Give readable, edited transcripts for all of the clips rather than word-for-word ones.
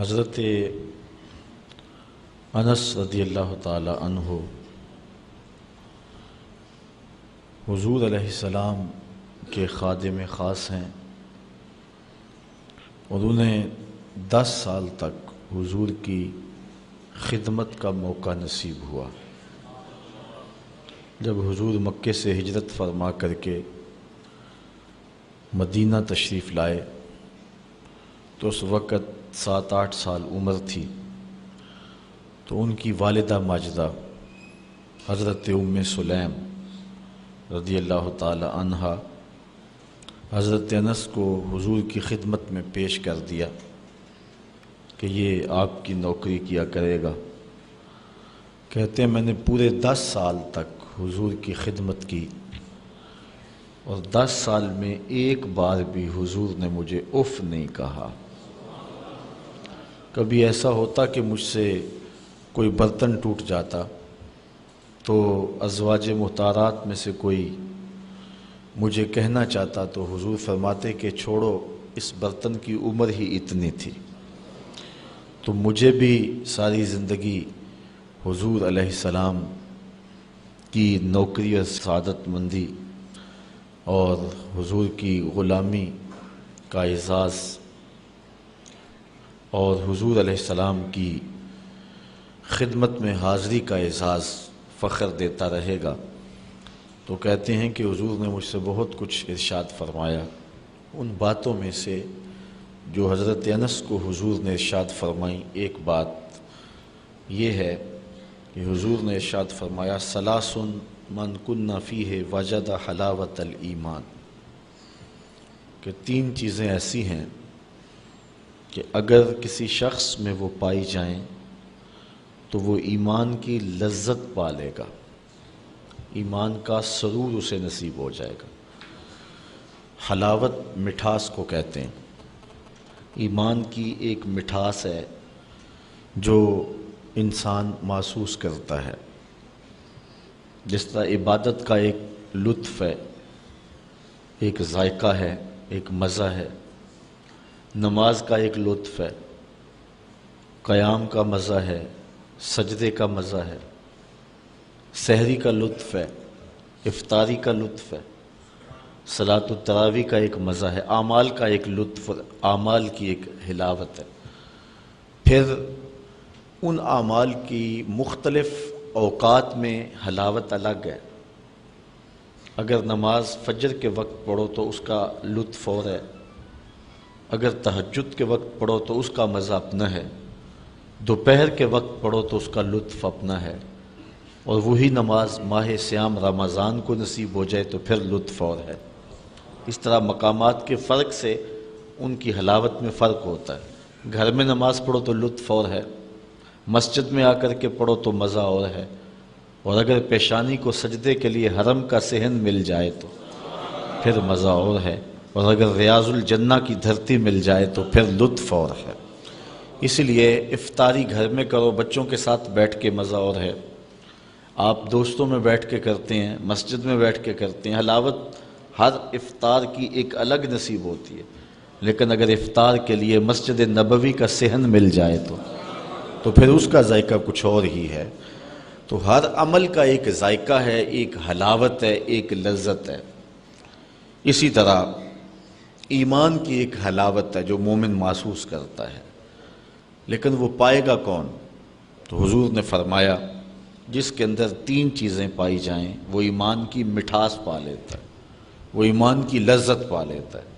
حضرت انس رضی اللہ تعالی عنہ حضور علیہ السلام کے خادم خاص ہیں اور انہیں 10 سال تک حضور کی خدمت کا موقع نصیب ہوا۔ جب حضور مکے سے ہجرت فرما کر کے مدینہ تشریف لائے تو اس وقت 7-8 سال عمر تھی، تو ان کی والدہ ماجدہ حضرت ام سلیم رضی اللہ تعالی عنہا حضرت انس کو حضور کی خدمت میں پیش کر دیا کہ یہ آپ کی نوکری کیا کرے گا۔ کہتے ہیں میں نے پورے 10 سال تک حضور کی خدمت کی اور 10 سال میں ایک بار بھی حضور نے مجھے اف نہیں کہا۔ کبھی ایسا ہوتا کہ مجھ سے کوئی برتن ٹوٹ جاتا تو ازواج مختارات میں سے کوئی مجھے کہنا چاہتا تو حضور فرماتے کہ چھوڑو، اس برتن کی عمر ہی اتنی تھی۔ تو مجھے بھی ساری زندگی حضور علیہ السلام کی نوکری اور سعادت مندی اور حضور کی غلامی کا اعزاز اور حضور علیہ السلام کی خدمت میں حاضری کا اعزاز فخر دیتا رہے گا۔ تو کہتے ہیں کہ حضور نے مجھ سے بہت کچھ ارشاد فرمایا۔ ان باتوں میں سے جو حضرت انس کو حضور نے ارشاد فرمائی، ایک بات یہ ہے کہ حضور نے ارشاد فرمایا ثلاث من کن فیہ وجد حلاوت الایمان، کہ 3 چیزیں ایسی ہیں کہ اگر کسی شخص میں وہ پائی جائیں تو وہ ایمان کی لذت پا لے گا، ایمان کا سرور اسے نصیب ہو جائے گا۔ حلاوت مٹھاس کو کہتے ہیں، ایمان کی ایک مٹھاس ہے جو انسان محسوس کرتا ہے، جس طرح عبادت کا ایک لطف ہے، ایک ذائقہ ہے، ایک مزہ ہے، نماز کا ایک لطف ہے، قیام کا مزہ ہے، سجدے کا مزہ ہے، سحری کا لطف ہے، افطاری کا لطف ہے، صلاۃ التراویح کا ایک مزہ ہے، اعمال کا ایک لطف، اعمال کی ایک حلاوت ہے۔ پھر ان اعمال کی مختلف اوقات میں حلاوت الگ ہے۔ اگر نماز فجر کے وقت پڑھو تو اس کا لطف اور ہے، اگر تہجد کے وقت پڑھو تو اس کا مزہ اپنا ہے، دوپہر کے وقت پڑھو تو اس کا لطف اپنا ہے، اور وہی نماز ماہ صیام رمضان کو نصیب ہو جائے تو پھر لطف اور ہے۔ اس طرح مقامات کے فرق سے ان کی حلاوت میں فرق ہوتا ہے۔ گھر میں نماز پڑھو تو لطف اور ہے، مسجد میں آ کر کے پڑھو تو مزہ اور ہے، اور اگر پیشانی کو سجدے کے لیے حرم کا صحن مل جائے تو پھر مزہ اور ہے، اور اگر ریاض الجنہ کی دھرتی مل جائے تو پھر لطف اور ہے۔ اس لیے افطاری گھر میں کرو، بچوں کے ساتھ بیٹھ کے مزہ اور ہے، آپ دوستوں میں بیٹھ کے کرتے ہیں، مسجد میں بیٹھ کے کرتے ہیں، حلاوت ہر افطار کی ایک الگ نصیب ہوتی ہے۔ لیکن اگر افطار کے لیے مسجد نبوی کا صحن مل جائے تو پھر اس کا ذائقہ کچھ اور ہی ہے۔ تو ہر عمل کا ایک ذائقہ ہے، ایک حلاوت ہے، ایک لذت ہے۔ اسی طرح ایمان کی ایک حلاوت ہے جو مومن محسوس کرتا ہے، لیکن وہ پائے گا کون؟ تو حضور نے فرمایا جس کے اندر 3 چیزیں پائی جائیں وہ ایمان کی مٹھاس پا لیتا ہے، وہ ایمان کی لذت پا لیتا ہے۔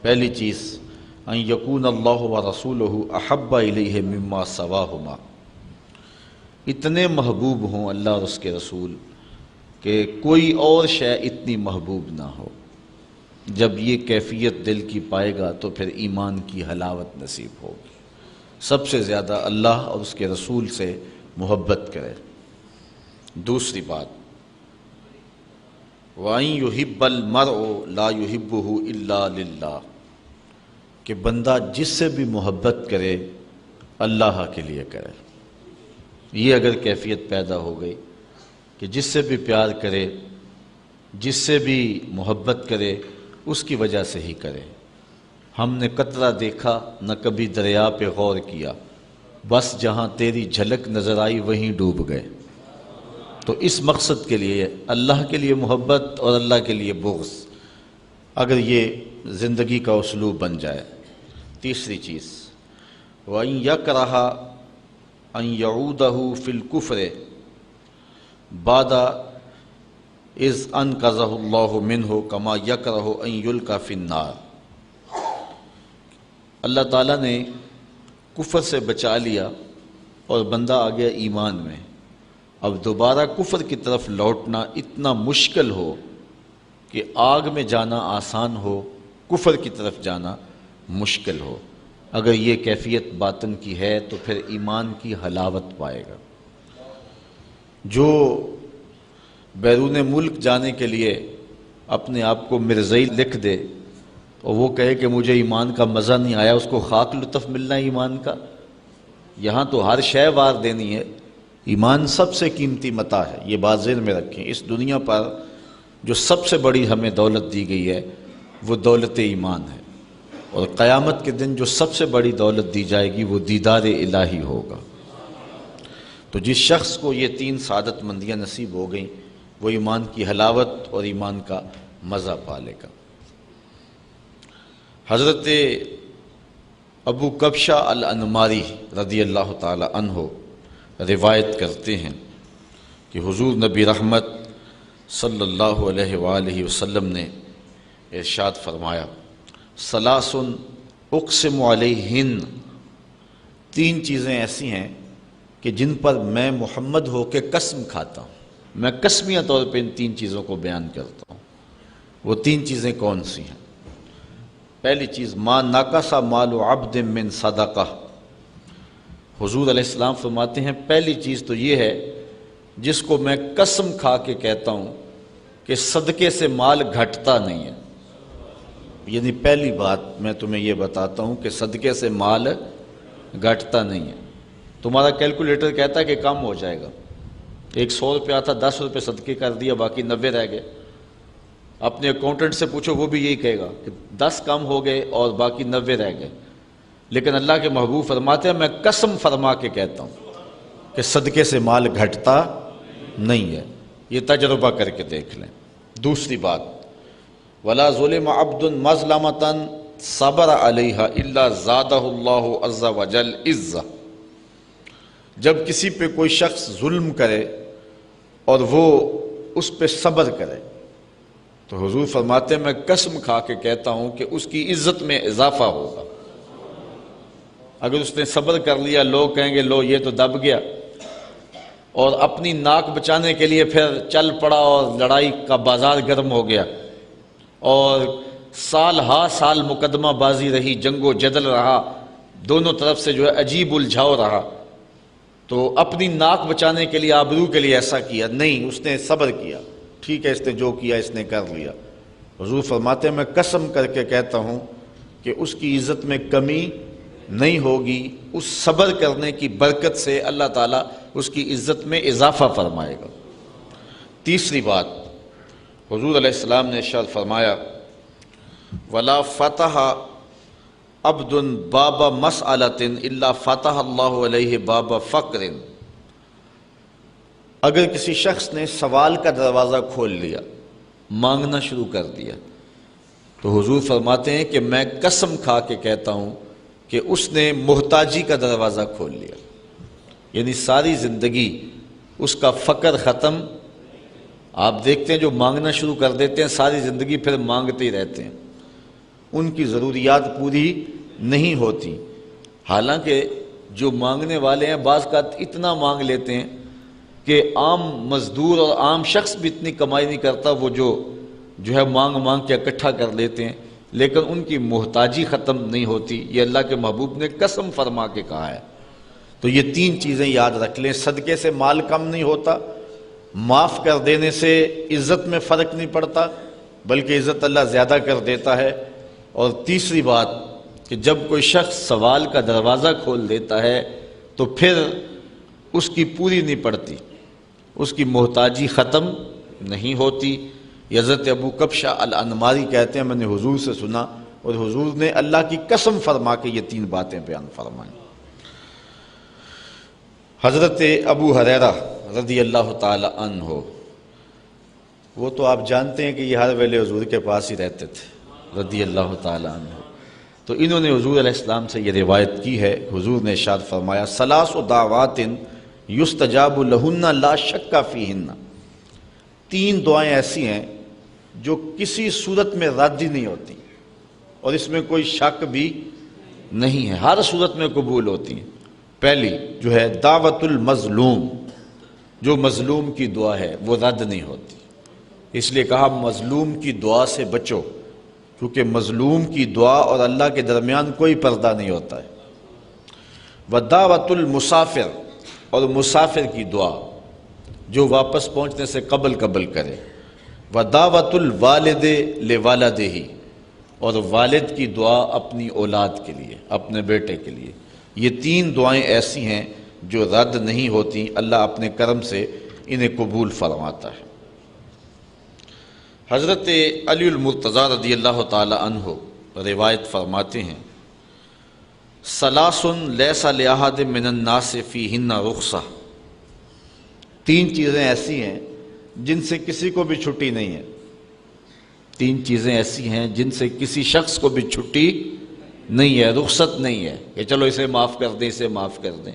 پہلی چیز ان یکون اللہ ورسولہ احب الیہ مما سواہما، اتنے محبوب ہوں اللہ اور اس کے رسول کہ کوئی اور شے اتنی محبوب نہ ہو۔ جب یہ کیفیت دل کی پائے گا تو پھر ایمان کی حلاوت نصیب ہوگی۔ سب سے زیادہ اللہ اور اس کے رسول سے محبت کرے۔ دوسری بات وَأَن يُحِبَّ الْمَرْءُ لَا يُحِبُّهُ إِلَّا لِلَّهِ، کہ بندہ جس سے بھی محبت کرے اللہ کے لیے کرے۔ یہ اگر کیفیت پیدا ہو گئی کہ جس سے بھی پیار کرے، جس سے بھی محبت کرے، اس کی وجہ سے ہی کرے۔ ہم نے قطرہ دیکھا نہ کبھی دریا پہ غور کیا، بس جہاں تیری جھلک نظر آئی وہیں ڈوب گئے۔ تو اس مقصد کے لیے، اللہ کے لیے محبت اور اللہ کے لیے بغض، اگر یہ زندگی کا اسلوب بن جائے۔ تیسری چیز، وَإِن يَكْرَهَ أَن يَعُودَهُ فِي الْكُفْرِ بَعْدَ إِذْ أَنْقَذَهُ اللَّهُ مِنْهُ كَمَا يَكْرَهُ أَن يُلْقَى فِي النَّارِ۔ اللہ تعالیٰ نے کفر سے بچا لیا اور بندہ آ گیا ایمان میں، اب دوبارہ کفر کی طرف لوٹنا اتنا مشکل ہو کہ آگ میں جانا آسان ہو، کفر کی طرف جانا مشکل ہو، اگر یہ کیفیت باطن کی ہے تو پھر ایمان کی حلاوت پائے گا۔ جو بیرون ملک جانے کے لیے اپنے آپ کو مرزئی لکھ دے اور وہ کہے کہ مجھے ایمان کا مزہ نہیں آیا، اس کو خاک لطف ملنا ہے ایمان کا؟ یہاں تو ہر شے وار دینی ہے، ایمان سب سے قیمتی متاع ہے، یہ بات ذہن میں رکھیں۔ اس دنیا پر جو سب سے بڑی ہمیں دولت دی گئی ہے وہ دولت ایمان ہے، اور قیامت کے دن جو سب سے بڑی دولت دی جائے گی وہ دیدار الہی ہوگا۔ تو جس شخص کو یہ تین سعادت مندیاں نصیب ہو گئیں وہ ایمان کی حلاوت اور ایمان کا مزہ پالے گا۔ حضرت ابو کبشہ الانماری رضی اللہ تعالی عنہ روایت کرتے ہیں کہ حضور نبی رحمت صلی اللہ علیہ وآلہ وسلم نے ارشاد فرمایا، ثلاث اقسم علیہن، تین چیزیں ایسی ہیں کہ جن پر میں محمد ہو کے قسم کھاتا ہوں، میں قسمیہ طور پہ ان تین چیزوں کو بیان کرتا ہوں۔ وہ تین چیزیں کون سی ہیں؟ پہلی چیز، ما نقص مال عبد من صدقہ، حضور علیہ السلام فرماتے ہیں پہلی چیز تو یہ ہے جس کو میں قسم کھا کے کہتا ہوں کہ صدقے سے مال گھٹتا نہیں ہے۔ یعنی پہلی بات میں تمہیں یہ بتاتا ہوں کہ صدقے سے مال گھٹتا نہیں ہے۔ تمہارا کیلکولیٹر کہتا ہے کہ کم ہو جائے گا، 100 روپیہ تھا 10 روپے صدقے کر دیا، باقی 90 رہ گئے۔ اپنے اکاؤنٹنٹ سے پوچھو، وہ بھی یہی کہے گا کہ 10 کم ہو گئے اور باقی 90 رہ گئے۔ لیکن اللہ کے محبوب فرماتے ہیں میں قسم فرما کے کہتا ہوں کہ صدقے سے مال گھٹتا نہیں ہے، یہ تجربہ کر کے دیکھ لیں۔ دوسری بات، ولا ظلم عبد مظلمۃ صبر علیہا الا زادہ اللہ عز وجل عزہ، جب کسی پہ کوئی شخص ظلم کرے اور وہ اس پہ صبر کرے تو حضور فرماتے ہیں میں قسم کھا کے کہتا ہوں کہ اس کی عزت میں اضافہ ہوگا۔ اگر اس نے صبر کر لیا، لوگ کہیں گے لو یہ تو دب گیا، اور اپنی ناک بچانے کے لیے پھر چل پڑا اور لڑائی کا بازار گرم ہو گیا، اور سال ہا سال مقدمہ بازی رہی، جنگ و جدل رہا، دونوں طرف سے جو ہے عجیب الجھاؤ رہا، تو اپنی ناک بچانے کے لیے، آبرو کے لیے ایسا کیا نہیں، اس نے صبر کیا، ٹھیک ہے اس نے جو کیا اس نے کر لیا۔ حضور فرماتے ہیں میں قسم کر کے کہتا ہوں کہ اس کی عزت میں کمی نہیں ہوگی، اس صبر کرنے کی برکت سے اللہ تعالیٰ اس کی عزت میں اضافہ فرمائے گا۔ تیسری بات، حضور علیہ السلام نے ارشاد فرمایا ولا فتح عبد باب مسألۃ الا فتح اللہ علیہ باب فقر، اگر کسی شخص نے سوال کا دروازہ کھول لیا، مانگنا شروع کر دیا، تو حضور فرماتے ہیں کہ میں قسم کھا کے کہتا ہوں کہ اس نے محتاجی کا دروازہ کھول لیا، یعنی ساری زندگی اس کا فقر ختم۔ آپ دیکھتے ہیں جو مانگنا شروع کر دیتے ہیں ساری زندگی پھر مانگتے ہی رہتے ہیں، ان کی ضروریات پوری نہیں ہوتی۔ حالانکہ جو مانگنے والے ہیں بعض کا اتنا مانگ لیتے ہیں کہ عام مزدور اور عام شخص بھی اتنی کمائی نہیں کرتا، وہ جو ہے مانگ کے اکٹھا کر لیتے ہیں، لیکن ان کی محتاجی ختم نہیں ہوتی۔ یہ اللہ کے محبوب نے قسم فرما کے کہا ہے۔ تو یہ تین چیزیں یاد رکھ لیں، صدقے سے مال کم نہیں ہوتا، معاف کر دینے سے عزت میں فرق نہیں پڑتا بلکہ عزت اللہ زیادہ کر دیتا ہے، اور تیسری بات کہ جب کوئی شخص سوال کا دروازہ کھول دیتا ہے تو پھر اس کی پوری نہیں پڑتی، اس کی محتاجی ختم نہیں ہوتی۔ حضرت ابو کبشہ الانماری کہتے ہیں میں نے حضور سے سنا اور حضور نے اللہ کی قسم فرما کے یہ 3 باتیں بیان فرمائیں۔ حضرت ابو ہریرہ رضی اللہ تعالی عنہ، وہ تو آپ جانتے ہیں کہ یہ ہر ویلے حضور کے پاس ہی رہتے تھے رضی اللہ تعالی عنہ، تو انہوں نے حضور علیہ السلام سے یہ روایت کی ہے، حضور نے ارشاد فرمایا ثلاث دعوات یستجاب لہن لا شک فیہن، 3 دعائیں ایسی ہیں جو کسی صورت میں رد ہی نہیں ہوتی اور اس میں کوئی شک بھی نہیں ہے، ہر صورت میں قبول ہوتی ہیں۔ پہلی جو ہے دعوت المظلوم، جو مظلوم کی دعا ہے وہ رد نہیں ہوتی، اس لیے کہا مظلوم کی دعا سے بچو، کیونکہ مظلوم کی دعا اور اللہ کے درمیان کوئی پردہ نہیں ہوتا ہے۔ ودعوت المسافر، اور مسافر کی دعا جو واپس پہنچنے سے قبل کرے۔ ودعوت الوالد لولدہ، اور والد کی دعا اپنی اولاد کے لیے، اپنے بیٹے کے لیے۔ یہ 3 دعائیں ایسی ہیں جو رد نہیں ہوتی، اللہ اپنے کرم سے انہیں قبول فرماتا ہے۔ حضرت علی المرتضیٰ رضی اللہ تعالی عنہ روایت فرماتے ہیں ثلاث لیس لأحد من الناس فیہن رخصہ، 3 چیزیں ایسی ہیں جن سے کسی کو بھی چھٹی نہیں ہے، 3 چیزیں ایسی ہیں جن سے کسی شخص کو بھی چھٹی نہیں ہے، رخصت نہیں ہے کہ چلو اسے معاف کر دیں، اسے معاف کر دیں۔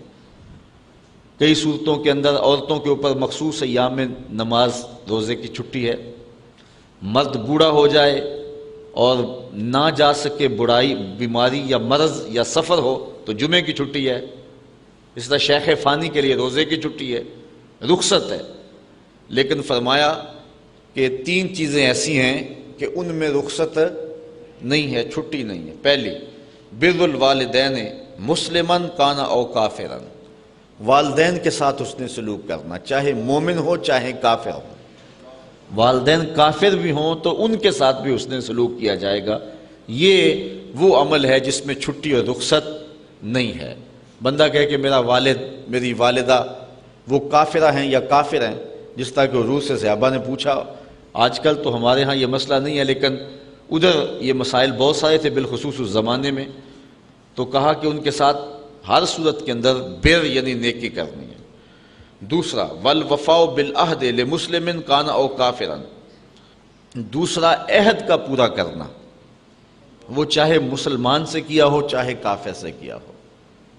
کئی صورتوں کے اندر عورتوں کے اوپر مخصوص ایام میں نماز روزے کی چھٹی ہے، مرد بوڑھا ہو جائے اور نہ جا سکے، بڑائی، بیماری یا مرض یا سفر ہو تو جمعے کی چھٹی ہے، اس طرح شیخ فانی کے لیے روزے کی چھٹی ہے، رخصت ہے۔ لیکن فرمایا کہ 3 چیزیں ایسی ہیں کہ ان میں رخصت نہیں ہے، چھٹی نہیں ہے۔ پہلی بر الوالدین مسلمن کانا او کافرن، والدین کے ساتھ اس نے سلوک کرنا، چاہے مومن ہو چاہے کافر ہو، والدین کافر بھی ہوں تو ان کے ساتھ بھی اس نے سلوک کیا جائے گا۔ یہ وہ عمل ہے جس میں چھٹی اور رخصت نہیں ہے۔ بندہ کہے کہ میرا والد میری والدہ وہ کافرہ ہیں یا کافر ہیں، جس طرح کہ حضور سے صحابہ نے پوچھا، آج کل تو ہمارے ہاں یہ مسئلہ نہیں ہے لیکن ادھر یہ مسائل بہت سارے تھے بالخصوص اس زمانے میں، تو کہا کہ ان کے ساتھ ہر صورت کے اندر بر یعنی نیکی کرنی ہے۔ دوسرا والوفاء بالعہد لمسلم کان او کافرا، دوسرا عہد کا پورا کرنا، وہ چاہے مسلمان سے کیا ہو چاہے کافر سے کیا ہو،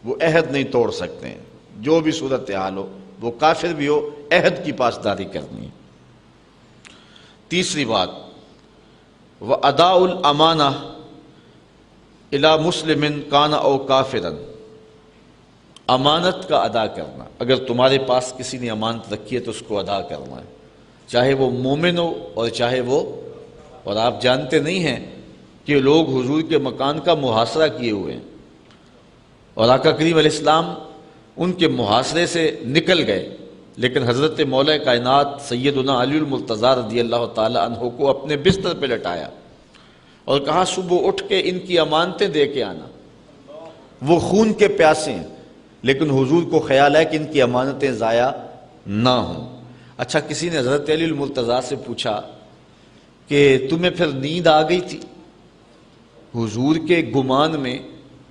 وہ عہد نہیں توڑ سکتے ہیں، جو بھی صورت حال ہو، وہ کافر بھی ہو، عہد کی پاسداری کرنی ہے۔ تیسری بات وَأَدَاءُ الْأَمَانَةِ إِلَى مُسْلِمٍ كَانَ أَوْ كَافِرًا، امانت کا ادا کرنا، اگر تمہارے پاس کسی نے امانت رکھی ہے تو اس کو ادا کرنا ہے، چاہے وہ مومن ہو اور چاہے وہ، اور آپ جانتے نہیں ہیں کہ لوگ حضور کے مکان کا محاصرہ کیے ہوئے ہیں اور آقا کریم علیہ السلام ان کے محاصرے سے نکل گئے، لیکن حضرت مولا کائنات سیدنا علی المرتضیٰ رضی اللہ تعالی عنہ کو اپنے بستر پہ لٹایا اور کہا صبح اٹھ کے ان کی امانتیں دے کے آنا، وہ خون کے پیاسے ہیں، لیکن حضور کو خیال ہے کہ ان کی امانتیں ضائع نہ ہوں۔ اچھا، کسی نے حضرت علی المرتضیٰ سے پوچھا کہ تمہیں پھر نیند آ گئی تھی؟ حضور کے گمان میں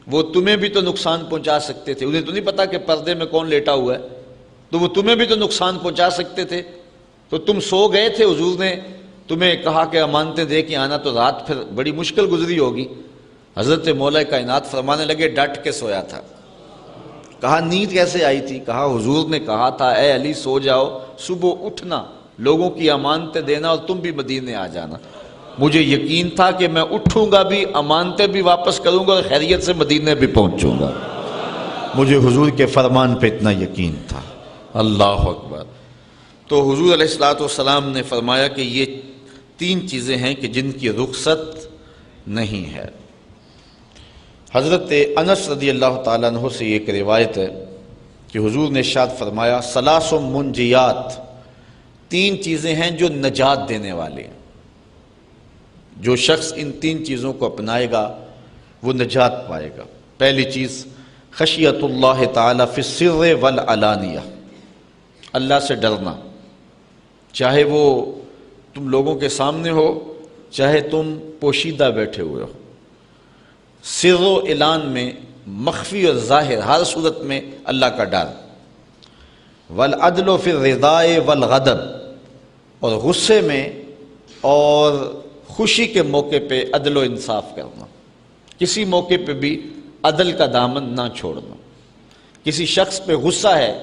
وہ تمہیں بھی تو نقصان پہنچا سکتے تھے، انہیں تو نہیں پتا کہ پردے میں کون لیٹا ہوا ہے، تو وہ تمہیں بھی تو نقصان پہنچا سکتے تھے، تو تم سو گئے تھے، حضور نے تمہیں کہا کہ امانتیں دے کے آنا، تو رات پھر بڑی مشکل گزری ہوگی۔ حضرت مولا کائنات فرمانے لگے ڈٹ کے سویا تھا۔ کہا نیند کیسے آئی تھی؟ کہا حضور نے کہا تھا اے علی سو جاؤ، صبح اٹھنا، لوگوں کی امانتیں دینا اور تم بھی مدینے آ جانا۔ مجھے یقین تھا کہ میں اٹھوں گا بھی، امانتیں بھی واپس کروں گا اور خیریت سے مدینے بھی پہنچوں گا، مجھے حضور کے فرمان پہ اتنا یقین تھا۔ اللہ اکبر۔ تو حضور علیہ الصلوۃ والسلام نے فرمایا کہ یہ 3 چیزیں ہیں کہ جن کی رخصت نہیں ہے۔ حضرت انس رضی اللہ تعالیٰ عنہ سے ایک روایت ہے کہ حضور نے ارشاد فرمایا ثلاث منجیات، 3 چیزیں ہیں جو نجات دینے والے ہیں، جو شخص ان 3 چیزوں کو اپنائے گا وہ نجات پائے گا۔ پہلی چیز خشیت اللہ تعالی فی السر والعلانیہ، اللہ سے ڈرنا، چاہے وہ تم لوگوں کے سامنے ہو چاہے تم پوشیدہ بیٹھے ہوئے ہو۔ سر و اعلان میں، مخفی اور ظاہر، ہر صورت میں اللہ کا ڈر۔ والعدل فی الرضا والغضب، اور غصے میں اور خوشی کے موقع پہ عدل و انصاف کرنا، کسی موقع پہ بھی عدل کا دامن نہ چھوڑنا۔ کسی شخص پہ غصہ ہے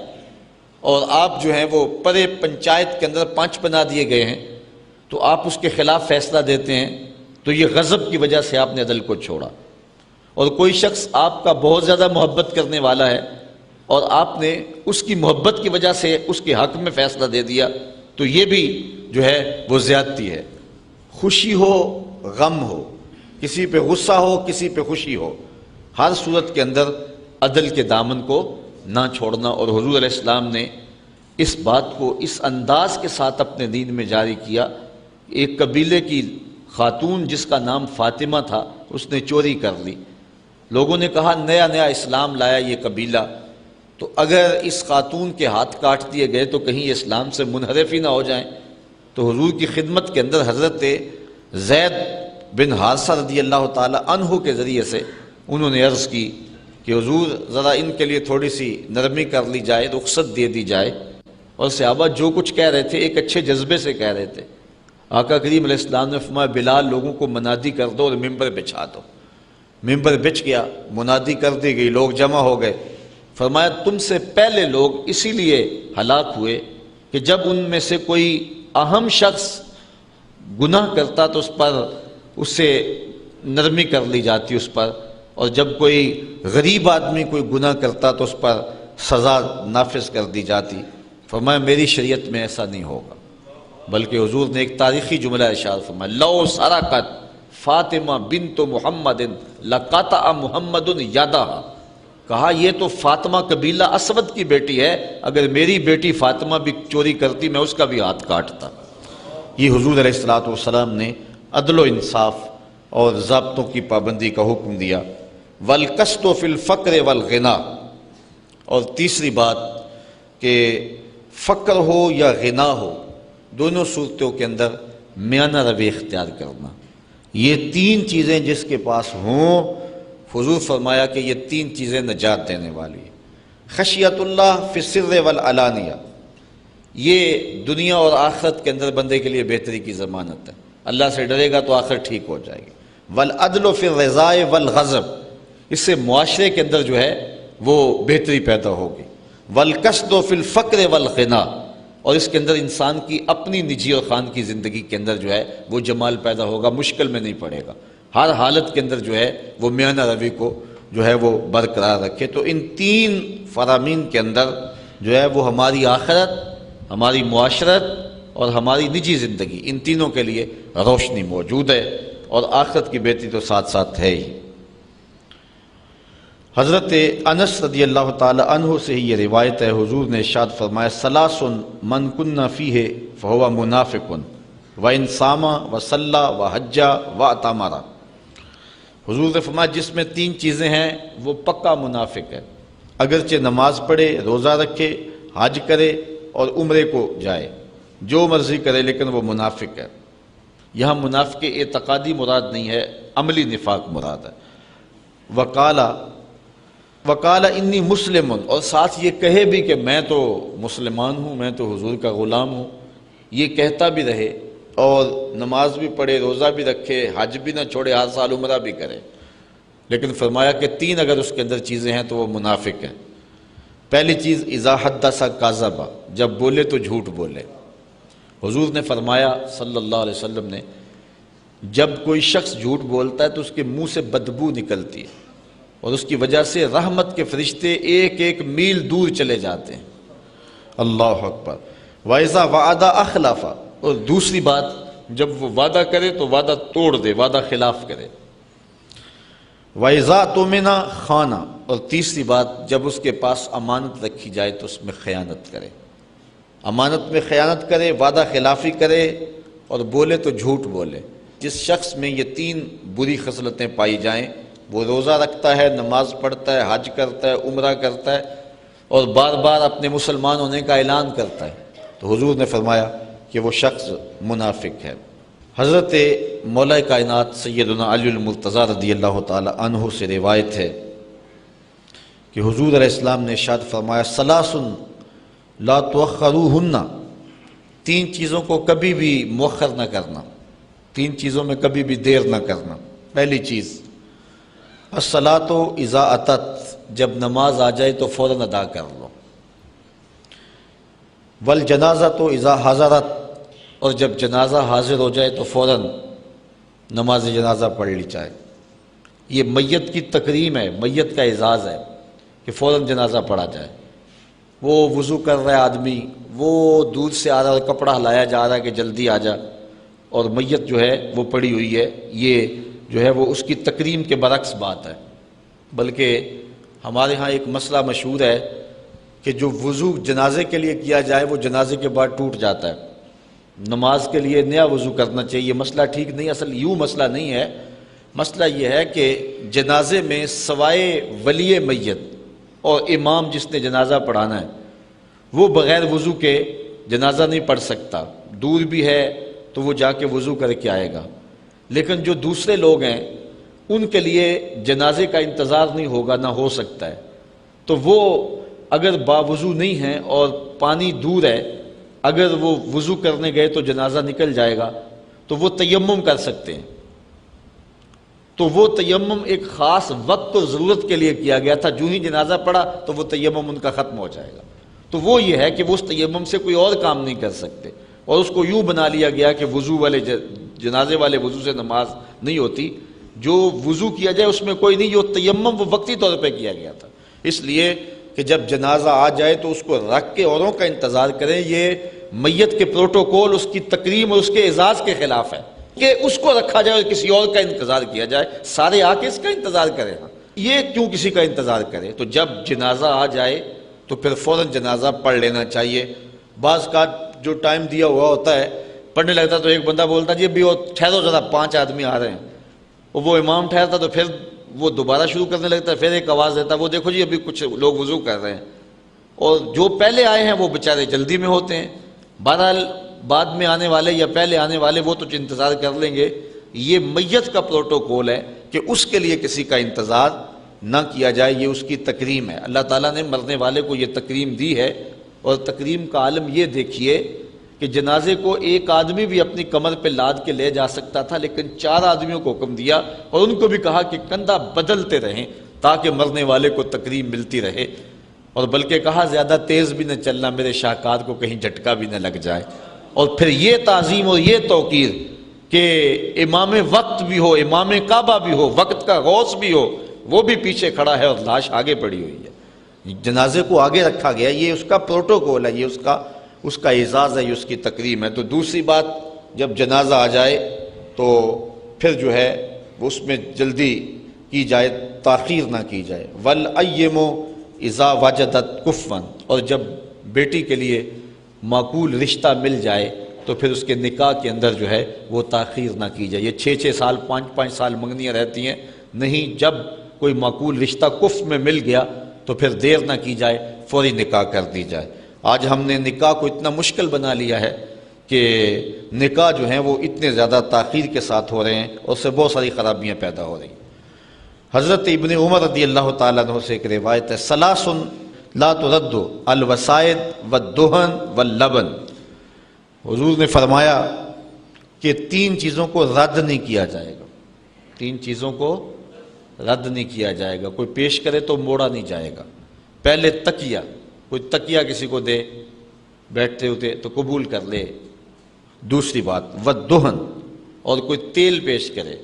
اور آپ جو ہیں وہ پرے پنچایت کے اندر 5 بنا دیے گئے ہیں، تو آپ اس کے خلاف فیصلہ دیتے ہیں، تو یہ غضب کی وجہ سے آپ نے عدل کو چھوڑا۔ اور کوئی شخص آپ کا بہت زیادہ محبت کرنے والا ہے اور آپ نے اس کی محبت کی وجہ سے اس کے حق میں فیصلہ دے دیا، تو یہ بھی جو ہے وہ زیادتی ہے۔ خوشی ہو، غم ہو، کسی پہ غصہ ہو، کسی پہ خوشی ہو، ہر صورت کے اندر عدل کے دامن کو نہ چھوڑنا۔ اور حضور علیہ السلام نے اس بات کو اس انداز کے ساتھ اپنے دین میں جاری کیا۔ ایک قبیلے کی خاتون جس کا نام فاطمہ تھا، اس نے چوری کر لی۔ لوگوں نے کہا نیا نیا اسلام لایا یہ قبیلہ، تو اگر اس خاتون کے ہاتھ کاٹ دیے گئے تو کہیں اسلام سے منحرف ہی نہ ہو جائیں۔ تو حضور کی خدمت کے اندر حضرت زید بن حارثہ رضی اللہ تعالی عنہ کے ذریعے سے انہوں نے عرض کی کہ حضور ذرا ان کے لیے تھوڑی سی نرمی کر لی جائے، رخصت دے دی جائے۔ اور صحابہ جو کچھ کہہ رہے تھے ایک اچھے جذبے سے کہہ رہے تھے۔ آقا کریم علیہ السلام نے فرمایا بلال لوگوں کو منادی کر دو اور ممبر بچھا دو۔ ممبر بچھ گیا، منادی کر دی گئی، لوگ جمع ہو گئے۔ فرمایا تم سے پہلے لوگ اسی لیے ہلاک ہوئے کہ جب ان میں سے کوئی اہم شخص گناہ کرتا تو اس سے نرمی کر لی جاتی اس پر، اور جب کوئی غریب آدمی کوئی گناہ کرتا تو اس پر سزا نافذ کر دی جاتی۔ فرمایا میری شریعت میں ایسا نہیں ہوگا، بلکہ حضور نے ایک تاریخی جملہ ارشاد فرمایا لو سرقت فاطمہ بنت محمد لقطع محمد یدہا، کہا یہ تو فاطمہ قبیلہ اسود کی بیٹی ہے، اگر میری بیٹی فاطمہ بھی چوری کرتی میں اس کا بھی ہاتھ کاٹتا۔ یہ حضور علیہ الصلوۃ والسلام نے عدل و انصاف اور ضابطوں کی پابندی کا حکم دیا۔ والقسط فی الفقر والغنا، اور تیسری بات کہ فقر ہو یا غنا ہو، دونوں صورتوں کے اندر میانہ روی اختیار کرنا۔ یہ 3 چیزیں جس کے پاس ہوں، حضور فرمایا کہ یہ 3 چیزیں نجات دینے والی ہیں۔ خشیت اللہ فی السر والعلانیہ، یہ دنیا اور آخرت کے اندر بندے کے لیے بہتری کی ضمانت ہے، اللہ سے ڈرے گا تو آخرت ٹھیک ہو جائے گی۔ والعدل فی الرضا والغضب، اس سے معاشرے کے اندر جو ہے وہ بہتری پیدا ہوگی۔ والقصد فی الفقر والغنا، اور اس کے اندر انسان کی اپنی نجی اور خاندگی زندگی کے اندر جو ہے وہ جمال پیدا ہوگا، مشکل میں نہیں پڑے گا۔ ہر حالت کے اندر جو ہے وہ میانہ روی کو جو ہے وہ برقرار رکھے۔ تو ان 3 فرامین کے اندر جو ہے وہ ہماری آخرت، ہماری معاشرت اور ہماری نجی زندگی، ان تینوں کے لیے روشنی موجود ہے، اور آخرت کی بہتری تو ساتھ ساتھ ہے ہی۔ حضرت انس رضی اللہ تعالی عنہ سے ہی یہ روایت ہے، حضور نے ارشاد فرمایا ثلاث من کن فیہ فہو منافق وان صام وصلی وحج واعتمر۔ حضور نے فرمایا جس میں 3 چیزیں ہیں وہ پکا منافق ہے، اگرچہ نماز پڑھے، روزہ رکھے، حج کرے اور عمرے کو جائے، جو مرضی کرے، لیکن وہ منافق ہے۔ یہاں منافق اعتقادی مراد نہیں ہے، عملی نفاق مراد ہے۔ وقال انی مسلم، اور ساتھ یہ کہے بھی کہ میں تو مسلمان ہوں، میں تو حضور کا غلام ہوں، یہ کہتا بھی رہے اور نماز بھی پڑھے، روزہ بھی رکھے، حج بھی نہ چھوڑے، ہر سال عمرہ بھی کرے، لیکن فرمایا کہ 3 اگر اس کے اندر چیزیں ہیں تو وہ منافق ہے۔ پہلی چیز اذا حدث کذب، جب بولے تو جھوٹ بولے۔ حضور نے فرمایا صلی اللہ علیہ وسلم نے، جب کوئی شخص جھوٹ بولتا ہے تو اس کے منہ سے بدبو نکلتی ہے، اور اس کی وجہ سے رحمت کے فرشتے 1 میل دور چلے جاتے ہیں۔ اللہ اکبر۔ وَإِذَا وَعَدَ أَخْلَفَ، اور دوسری بات جب وہ وعدہ کرے تو وعدہ توڑ دے، وعدہ خلاف کرے۔ وَإِذَا اؤْتُمِنَ خَانَ، اور تیسری بات جب اس کے پاس امانت رکھی جائے تو اس میں خیانت کرے، امانت میں خیانت کرے، وعدہ خلافی کرے اور بولے تو جھوٹ بولے۔ جس شخص میں یہ 3 بری خصلتیں پائی جائیں، وہ روزہ رکھتا ہے، نماز پڑھتا ہے، حج کرتا ہے، عمرہ کرتا ہے اور بار بار اپنے مسلمان ہونے کا اعلان کرتا ہے، تو حضور نے فرمایا کہ وہ شخص منافق ہے۔ حضرت مولا کائنات سیدنا علی المرتضیٰ رضی اللہ تعالی عنہ سے روایت ہے کہ حضور علیہ السلام نے ارشاد فرمایا ثلاث لا تؤخروہن، تین چیزوں کو کبھی بھی مؤخر نہ کرنا، تین چیزوں میں کبھی بھی دیر نہ کرنا۔ پہلی چیز الصلاۃ اذا اتت، جب نماز آ جائے تو فوراً ادا کر لو۔ والجنازۃ اذا حضرت، اور جب جنازہ حاضر ہو جائے تو فوراً نماز جنازہ پڑھ لی جائے۔ یہ میت کی تکریم ہے، میت کا اعزاز ہے کہ فوراً جنازہ پڑھا جائے۔ وہ وضو کر رہا ہے آدمی، وہ دور سے آ رہا ہے، کپڑا ہلایا جا رہا ہے کہ جلدی آ جا، اور میت جو ہے وہ پڑی ہوئی ہے، یہ جو ہے وہ اس کی تکریم کے برعکس بات ہے۔ بلکہ ہمارے ہاں ایک مسئلہ مشہور ہے کہ جو وضو جنازے کے لیے کیا جائے وہ جنازے کے بعد ٹوٹ جاتا ہے، نماز کے لیے نیا وضو کرنا چاہیے۔ یہ مسئلہ ٹھیک نہیں، اصل یوں مسئلہ نہیں ہے۔ مسئلہ یہ ہے کہ جنازے میں سوائے ولی میت اور امام جس نے جنازہ پڑھانا ہے، وہ بغیر وضو کے جنازہ نہیں پڑھ سکتا۔ دور بھی ہے تو وہ جا کے وضو کر کے آئے گا، لیکن جو دوسرے لوگ ہیں ان کے لیے جنازے کا انتظار نہیں ہوگا، نہ ہو سکتا ہے، تو وہ اگر باوضو نہیں ہیں اور پانی دور ہے، اگر وہ وضو کرنے گئے تو جنازہ نکل جائے گا تو وہ تیمم کر سکتے ہیں۔ تو وہ تیمم ایک خاص وقت اور ضرورت کے لیے کیا گیا تھا، جو ہی جنازہ پڑا تو وہ تیمم ان کا ختم ہو جائے گا۔ تو وہ یہ ہے کہ وہ اس تیمم سے کوئی اور کام نہیں کر سکتے، اور اس کو یوں بنا لیا گیا کہ وضو والے جنازے والے وضو سے نماز نہیں ہوتی، جو وضو کیا جائے اس میں کوئی نہیں، جو تیمم وہ وقتی طور پہ کیا گیا تھا۔ اس لیے کہ جب جنازہ آ جائے تو اس کو رکھ کے اوروں کا انتظار کریں، یہ میت کے پروٹوکول، اس کی تکریم اور اس کے اعزاز کے خلاف ہے کہ اس کو رکھا جائے اور کسی اور کا انتظار کیا جائے، سارے آ کے اس کا انتظار کریں۔ یہ کیوں کسی کا انتظار کرے؟ تو جب جنازہ آ جائے تو پھر فوراً جنازہ پڑھ لینا چاہیے۔ بعض کا جو ٹائم دیا ہوا ہوتا ہے پڑھنے لگتا تو ایک بندہ بولتا جی ابھی ٹھہرو ذرا، 5 آدمی آ رہے ہیں، اور وہ امام ٹھہرتا تو پھر وہ دوبارہ شروع کرنے لگتا ہے، پھر ایک آواز دیتا وہ دیکھو جی ابھی کچھ لوگ وضو کر رہے ہیں، اور جو پہلے آئے ہیں وہ بیچارے جلدی میں ہوتے ہیں۔ بہرحال بعد میں آنے والے یا پہلے آنے والے وہ تو انتظار کر لیں گے۔ یہ میت کا پروٹوکول ہے کہ اس کے لیے کسی کا انتظار نہ کیا جائے، یہ اس کی تکریم ہے۔ اللہ تعالیٰ نے مرنے والے کو یہ تکریم دی ہے، اور تکریم کا عالم یہ دیکھیے کہ جنازے کو ایک آدمی بھی اپنی کمر پہ لاد کے لے جا سکتا تھا، لیکن 4 آدمیوں کو حکم دیا اور ان کو بھی کہا کہ کندھا بدلتے رہیں تاکہ مرنے والے کو تکریم ملتی رہے، اور بلکہ کہا زیادہ تیز بھی نہ چلنا میرے شاہکار کو کہیں جھٹکا بھی نہ لگ جائے۔ اور پھر یہ تعظیم اور یہ توقیر کہ امام وقت بھی ہو، امام کعبہ بھی ہو، وقت کا غوث بھی ہو، وہ بھی پیچھے کھڑا ہے اور لاش آگے پڑی ہوئی ہے، جنازے کو آگے رکھا گیا، یہ اس کا پروٹوکول ہے، یہ اس کا اعزاز ہے، یہ اس کی تکریم ہے۔ تو دوسری بات، جب جنازہ آ جائے تو پھر جو ہے اس میں جلدی کی جائے، تاخیر نہ کی جائے۔ وَالْأَيِّمُ اذا وجدت کفوا، اور جب بیٹی کے لیے معقول رشتہ مل جائے تو پھر اس کے نکاح کے اندر جو ہے وہ تاخیر نہ کی جائے۔ یہ 6 سال 5 سال منگنیاں رہتی ہیں، نہیں، جب کوئی معقول رشتہ کف میں مل گیا تو پھر دیر نہ کی جائے، فوری نکاح کر دی جائے۔ آج ہم نے نکاح کو اتنا مشکل بنا لیا ہے کہ نکاح جو ہیں وہ اتنے زیادہ تاخیر کے ساتھ ہو رہے ہیں، اور اس سے بہت ساری خرابیاں پیدا ہو رہی ہیں۔ حضرت ابن عمر رضی اللہ تعالیٰ عنہ سے ایک روایت ہے، ثلاث لا ترد الوسائد والدہن واللبن، حضور نے فرمایا کہ 3 چیزوں کو رد نہیں کیا جائے گا، 3 چیزوں کو رد نہیں کیا جائے گا، کوئی پیش کرے تو موڑا نہیں جائے گا۔ پہلے تکیہ، کوئی تکیہ کسی کو دے بیٹھتے ہوتے تو قبول کر لے۔ دوسری بات والدہن، اور کوئی تیل پیش کرے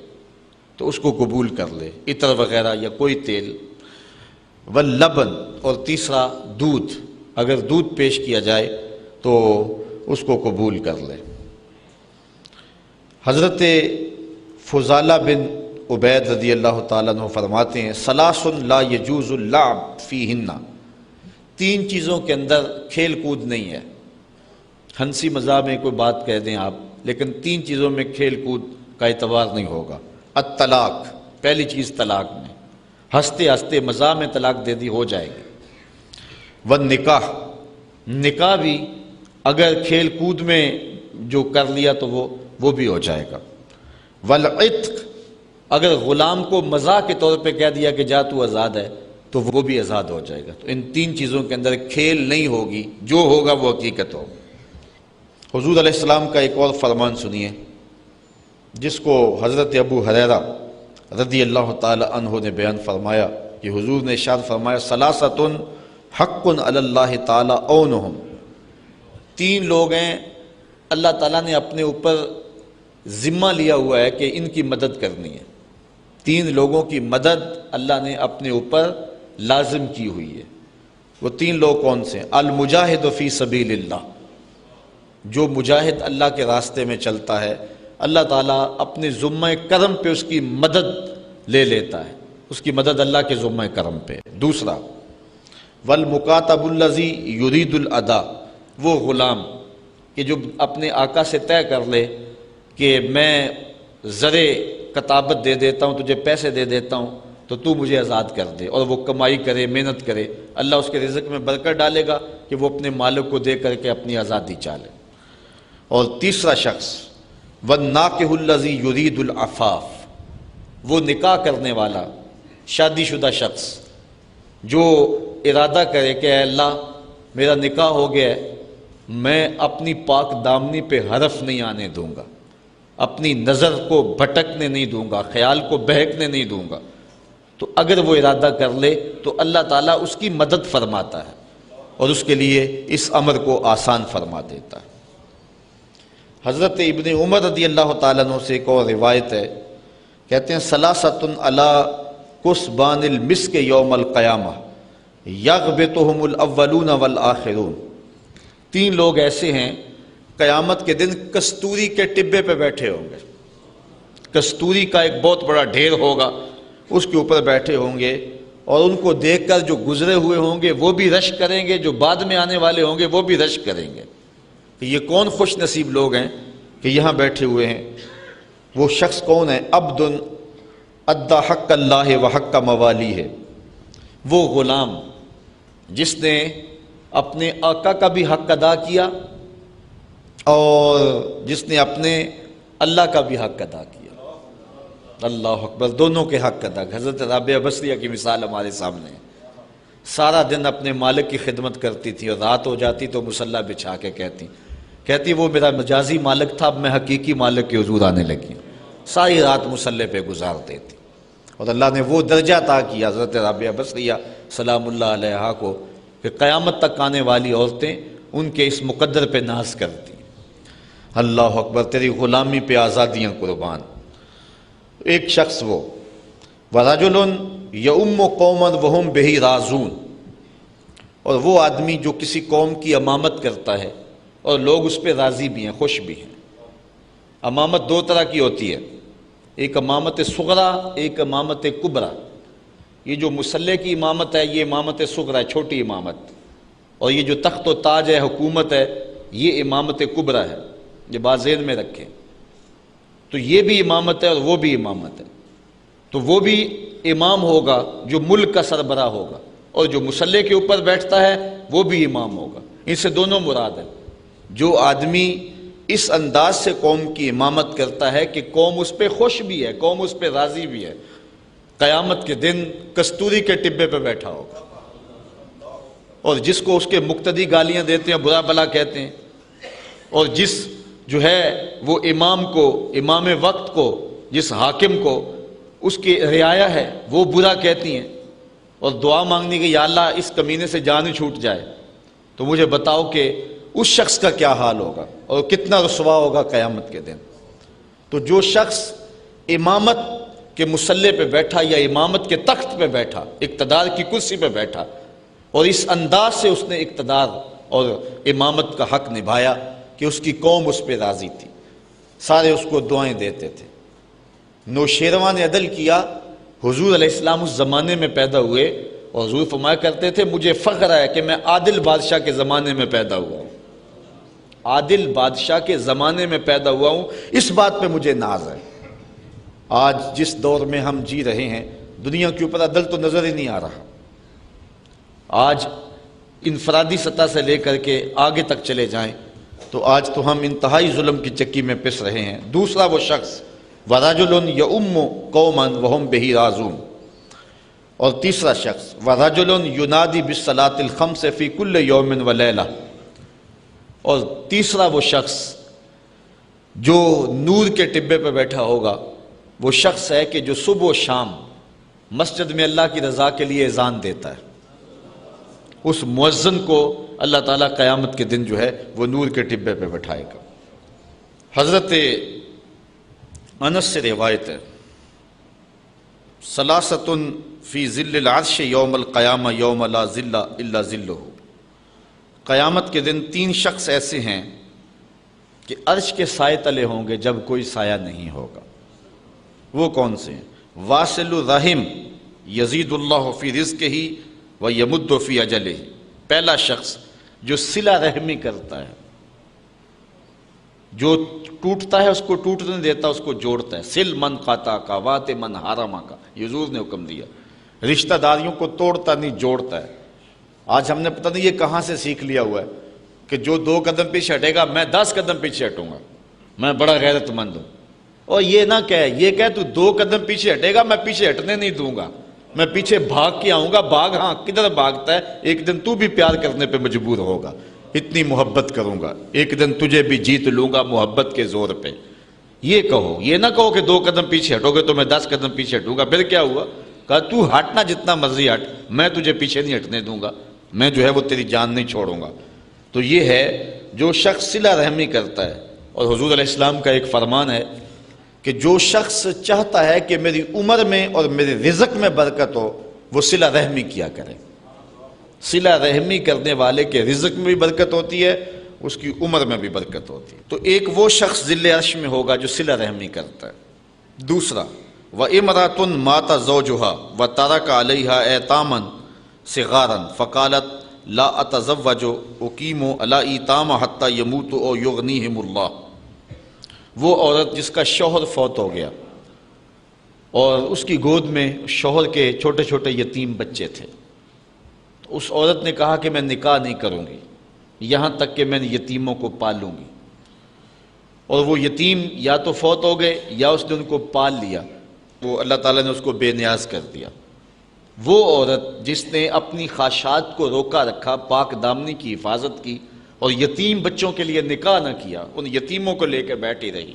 تو اس کو قبول کر لے، عطر وغیرہ یا کوئی تیل۔ واللبن، اور تیسرا دودھ، اگر دودھ پیش کیا جائے تو اس کو قبول کر لے۔ حضرت فضالہ بن عبید رضی اللہ تعالیٰ عنہ فرماتے ہیں، ثلاث لا یجوز اللعب فیہن، 3 چیزوں کے اندر کھیل کود نہیں ہے۔ ہنسی مزاح میں کوئی بات کہہ دیں آپ، لیکن 3 چیزوں میں کھیل کود کا اعتبار نہیں ہوگا۔ الطلاق، پہلی چیز طلاق میں، ہنستے ہنستے مزاح میں طلاق دے دی ہو جائے گی۔ والنکاح، نکاح بھی اگر کھیل کود میں جو کر لیا تو وہ وہ بھی ہو جائے گا۔ والعتق، اگر غلام کو مزاح کے طور پہ کہہ دیا کہ جا تو آزاد ہے تو وہ بھی آزاد ہو جائے گا۔ تو ان تین چیزوں کے اندر کھیل نہیں ہوگی، جو ہوگا وہ حقیقت ہوگا۔ حضور علیہ السلام کا ایک اور فرمان سنیے جس کو حضرت ابو ہریرہ رضی اللہ تعالی عنہ نے بیان فرمایا کہ حضور نے ارشاد فرمایا ثلاثۃ حق علی اللہ تعالی عونہم، تین لوگ ہیں اللہ تعالیٰ نے اپنے اوپر ذمہ لیا ہوا ہے کہ ان کی مدد کرنی ہے۔ تین لوگوں کی مدد اللہ نے اپنے اوپر لازم کی ہوئی ہے۔ وہ تین لوگ کون سے ہیں؟ المجاہد فی سبیل اللہ، جو مجاہد اللہ کے راستے میں چلتا ہے اللہ تعالیٰ اپنے ذمہ کرم پہ اس کی مدد لے لیتا ہے، اس کی مدد اللہ کے ذمہ کرم پہ۔ دوسرا والمکاتب الذی یرید الادا، وہ غلام کہ جو اپنے آقا سے طے کر لے کہ میں زرے کتابت دے دیتا ہوں، تجھے پیسے دے دیتا ہوں تو تو مجھے آزاد کر دے، اور وہ کمائی کرے، محنت کرے، اللہ اس کے رزق میں برکت ڈالے گا کہ وہ اپنے مالک کو دے کر کے اپنی آزادی چالے۔ اور تیسرا شخص والناکح الذی یرید العفاف، وہ نکاح کرنے والا شادی شدہ شخص جو ارادہ کرے کہ اے اللہ میرا نکاح ہو گیا ہے، میں اپنی پاک دامنی پہ حرف نہیں آنے دوں گا، اپنی نظر کو بھٹکنے نہیں دوں گا، خیال کو بہکنے نہیں دوں گا، تو اگر وہ ارادہ کر لے تو اللہ تعالیٰ اس کی مدد فرماتا ہے اور اس کے لیے اس امر کو آسان فرما دیتا ہے۔ حضرت ابن عمر رضی اللہ تعالیٰ عنہ سے ایک اور روایت ہے، کہتے ہیں ثلاثۃ علی کسبان المسک یوم القیامہ یغبطہم الاولون والآخرون، تین لوگ ایسے ہیں قیامت کے دن کستوری کے ٹبے پہ بیٹھے ہوں گے، کستوری کا ایک بہت بڑا ڈھیر ہوگا، اس کے اوپر بیٹھے ہوں گے، اور ان کو دیکھ کر جو گزرے ہوئے ہوں گے وہ بھی رشک کریں گے، جو بعد میں آنے والے ہوں گے وہ بھی رشک کریں گے۔ یہ کون خوش نصیب لوگ ہیں کہ یہاں بیٹھے ہوئے ہیں؟ وہ شخص کون ہے؟ عبد ادى حق اللہ و حق موالی ہے، وہ غلام جس نے اپنے آقا کا بھی حق ادا کیا اور جس نے اپنے اللہ کا بھی حق ادا کیا۔ اللہ اکبر، دونوں کے حق ادا۔ حضرت رابعہ بصریہ کی مثال ہمارے سامنے ہے، سارا دن اپنے مالک کی خدمت کرتی تھی اور رات ہو جاتی تو مصلی بچھا کے کہتی وہ میرا مجازی مالک تھا، اب میں حقیقی مالک کے حضور آنے لگی ہوں، ساری رات مصلی پہ گزار دیتی، اور اللہ نے وہ درجہ عطا کیا حضرت رابعہ بصریہ سلام اللہ علیہا کو کہ قیامت تک آنے والی عورتیں ان کے اس مقدر پہ ناز کرتی ہیں۔ اللہ اکبر، تیری غلامی پہ آزادیاں قربان۔ ایک شخص وہ وَرَجُلٌ يَؤُمُّ قَوْمًا وَهُمْ بِهِ رَاضُونَ، اور وہ آدمی جو کسی قوم کی امامت کرتا ہے اور لوگ اس پہ راضی بھی ہیں، خوش بھی ہیں۔ امامت دو طرح کی ہوتی ہے، ایک امامت صغرا، ایک امامت کبرا۔ یہ جو مسلح کی امامت ہے یہ امامت صغرا ہے، چھوٹی امامت، اور یہ جو تخت و تاج ہے، حکومت ہے، یہ امامت کبرا ہے، یہ بات ذہن میں رکھیں۔ تو یہ بھی امامت ہے اور وہ بھی امامت ہے، تو وہ بھی امام ہوگا جو ملک کا سربراہ ہوگا، اور جو مسلح کے اوپر بیٹھتا ہے وہ بھی امام ہوگا۔ ان سے دونوں مراد ہیں۔ جو آدمی اس انداز سے قوم کی امامت کرتا ہے کہ قوم اس پہ خوش بھی ہے، قوم اس پہ راضی بھی ہے، قیامت کے دن کستوری کے ٹبے پہ بیٹھا ہوگا، اور جس کو اس کے مقتدی گالیاں دیتے ہیں، برا بلا کہتے ہیں، اور جس جو ہے وہ امام کو، امام وقت کو، جس حاکم کو اس کی رعایا ہے وہ برا کہتی ہیں، اور دعا مانگنی کہ یا اللہ اس کمینے سے جان ہی چھوٹ جائے، تو مجھے بتاؤ کہ اس شخص کا کیا حال ہوگا اور کتنا رسوا ہوگا قیامت کے دن۔ تو جو شخص امامت کے مسلح پہ بیٹھا یا امامت کے تخت پہ بیٹھا، اقتدار کی کرسی پہ بیٹھا، اور اس انداز سے اس نے اقتدار اور امامت کا حق نبھایا کہ اس کی قوم اس پہ راضی تھی، سارے اس کو دعائیں دیتے تھے۔ نوشیروان نے عدل کیا، حضور علیہ السلام اس زمانے میں پیدا ہوئے، اور حضور فرمایا کرتے تھے مجھے فخر ہے کہ میں عادل بادشاہ کے زمانے میں پیدا ہوا ہوں، عادل بادشاہ کے زمانے میں پیدا ہوا ہوں، اس بات پہ مجھے ناز ہے۔ آج جس دور میں ہم جی رہے ہیں دنیا کے اوپر عدل تو نظر ہی نہیں آ رہا۔ آج انفرادی سطح سے لے کر کے آگے تک چلے جائیں تو آج تو ہم انتہائی ظلم کی چکی میں پس رہے ہیں۔ دوسرا وہ شخص وَرَجُلٌ يَؤُمُّ قَوْمًا وَهُمْ بِهِ رَاضُونَ، اور تیسرا شخص وَرَجُلٌ يُنَادِي بِالصَّلَاةِ الْخَمْسِ فِي كُلِّ يَوْمٍ وَلَيْلَةٍ، اور تیسرا وہ شخص جو نور کے ٹبے پہ بیٹھا ہوگا، وہ شخص ہے کہ جو صبح و شام مسجد میں اللہ کی رضا کے لیے اذان دیتا ہے۔ اس مؤذن کو اللہ تعالیٰ قیامت کے دن جو ہے وہ نور کے ٹبے پہ بٹھائے گا۔ حضرت انس سے روایت ہے، ثلاثۃ فی ظل العرش یوم القیامہ یوم لا ظل الا ظلہ، قیامت کے دن 3 شخص ایسے ہیں کہ عرش کے سائے تلے ہوں گے جب کوئی سایہ نہیں ہوگا۔ وہ کون سے ہیں؟ واصل الرحم یزید اللہ فی رزقہ ویمد فی اجلہ، پہلا شخص جو صلہ رحمی کرتا ہے، جو ٹوٹتا ہے اس کو ٹوٹنے دیتا، اس کو جوڑتا ہے۔ سل من قاطع کا وات من حرما کا، یہ حضور نے حکم دیا، رشتہ داریوں کو توڑتا نہیں جوڑتا ہے۔ آج ہم نے پتہ نہیں یہ کہاں سے سیکھ لیا ہوا ہے کہ جو 2 قدم پیچھے ہٹے گا میں 10 قدم پیچھے ہٹوں گا، میں بڑا غیرت مند ہوں۔ اور یہ نہ یہ کہ تو 2 قدم پیچھے ہٹے گا میں پیچھے ہٹنے نہیں دوں گا، میں پیچھے بھاگ کے آؤں گا۔ بھاگ، ہاں کدھر بھاگتا ہے؟ ایک دن تو بھی پیار کرنے پہ مجبور ہوگا، اتنی محبت کروں گا، ایک دن تجھے بھی جیت لوں گا محبت کے زور پہ۔ یہ کہو، یہ نہ کہو کہ 2 قدم پیچھے ہٹو گے تو میں 10 قدم پیچھے ہٹوں گا۔ پھر کیا ہوا؟ کہا تو ہٹنا جتنا مرضی ہٹ، میں تجھے پیچھے نہیں ہٹنے دوں گا، میں جو ہے وہ تیری جان نہیں چھوڑوں گا۔ تو یہ ہے جو شخص صلہ رحمی کرتا ہے۔ اور حضور علیہ السلام کا ایک فرمان ہے کہ جو شخص چاہتا ہے کہ میری عمر میں اور میرے رزق میں برکت ہو، وہ صلہ رحمی کیا کرے۔ صلہ رحمی کرنے والے کے رزق میں بھی برکت ہوتی ہے، اس کی عمر میں بھی برکت ہوتی ہے۔ تو ایک وہ شخص ذل عرش میں ہوگا جو صلہ رحمی کرتا ہے۔ دوسرا وَإِمْرَأَةٌ مَاتَ زَوْجُهَا وَتَرَكَ عَلَيْهَا أَيْتَامًا صِغَارًا فَقَالَتْ لَا أَتَزَوَّجُ أُقِيمُ عَلَى أَيْتَامَ حَتَّى يَمُوتُ أَوْ يُغْنِيهِمُ اللَّهُ، وہ عورت جس کا شوہر فوت ہو گیا اور اس کی گود میں شوہر کے چھوٹے چھوٹے یتیم بچے تھے، تو اس عورت نے کہا کہ میں نکاح نہیں کروں گی یہاں تک کہ میں یتیموں کو پالوں گی۔ اور وہ یتیم یا تو فوت ہو گئے یا اس نے ان کو پال لیا، وہ اللہ تعالیٰ نے اس کو بے نیاز کر دیا۔ وہ عورت جس نے اپنی خواہشات کو روکا رکھا، پاک دامنی کی حفاظت کی اور یتیم بچوں کے لیے نکاح نہ کیا، ان یتیموں کو لے کے بیٹھی رہی،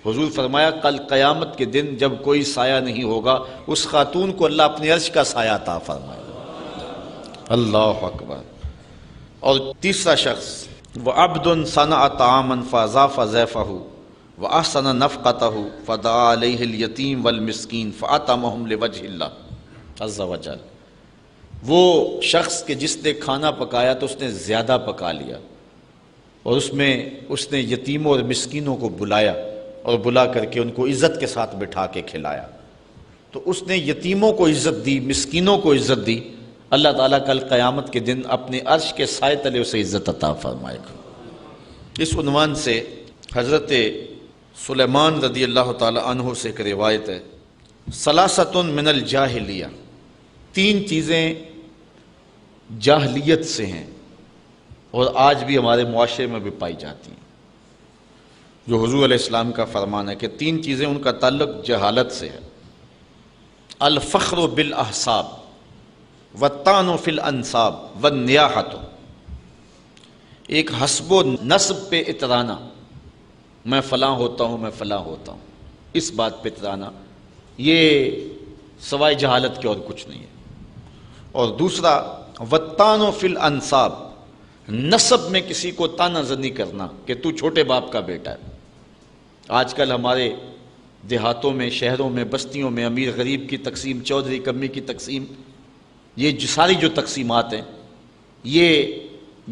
حضور فرمایا کل قیامت کے دن جب کوئی سایہ نہیں ہوگا اس خاتون کو اللہ اپنے عرش کا سایہ عطا فرمائے۔ اللہ اکبر۔ اور تیسرا شخص وَعَبْدٌ صَنَعَ طَعَامًا فَأَضَافَ ضَيْفَهُ وَأَحْسَنَ نَفْقَتَهُ فَدَعَا عَلَيْهِ الْيَتِيمَ وَالْمِسْكِينَ فَأَطْعَمَهُمْ لِوَجْهِ اللَّهِ عَزَّ وَجَلَّ، وہ شخص کہ جس نے کھانا پکایا تو اس نے زیادہ پکا لیا اور اس میں اس نے یتیموں اور مسکینوں کو بلایا اور بلا کر کے ان کو عزت کے ساتھ بٹھا کے کھلایا، تو اس نے یتیموں کو عزت دی، مسکینوں کو عزت دی، اللہ تعالیٰ کل قیامت کے دن اپنے عرش کے سائے تلے اسے عزت عطا فرمائے گا۔ اس عنوان سے حضرت سلیمان رضی اللہ تعالیٰ عنہ سے ایک روایت ہے، ثلاثۃ من الجاہلیہ، 3 چیزیں جاہلیت سے ہیں اور آج بھی ہمارے معاشرے میں بھی پائی جاتی ہیں، جو حضور علیہ السلام کا فرمان ہے کہ 3 چیزیں ان کا تعلق جہالت سے ہے۔ الفخر بالاحساب والطعن فی الانساب والنیاحۃ، ایک حسب و نسب پہ اترانا، میں فلاں ہوتا ہوں میں فلاں ہوتا ہوں، اس بات پہ اترانا، یہ سوائے جہالت کے اور کچھ نہیں ہے۔ اور دوسرا والطعن فی الانساب، نسب میں کسی کو طعنہ زنی کرنا کہ تو چھوٹے باپ کا بیٹا ہے۔ آج کل ہمارے دیہاتوں میں، شہروں میں، بستیوں میں امیر غریب کی تقسیم، چودھری کمی کی تقسیم، یہ ساری جو تقسیمات ہیں یہ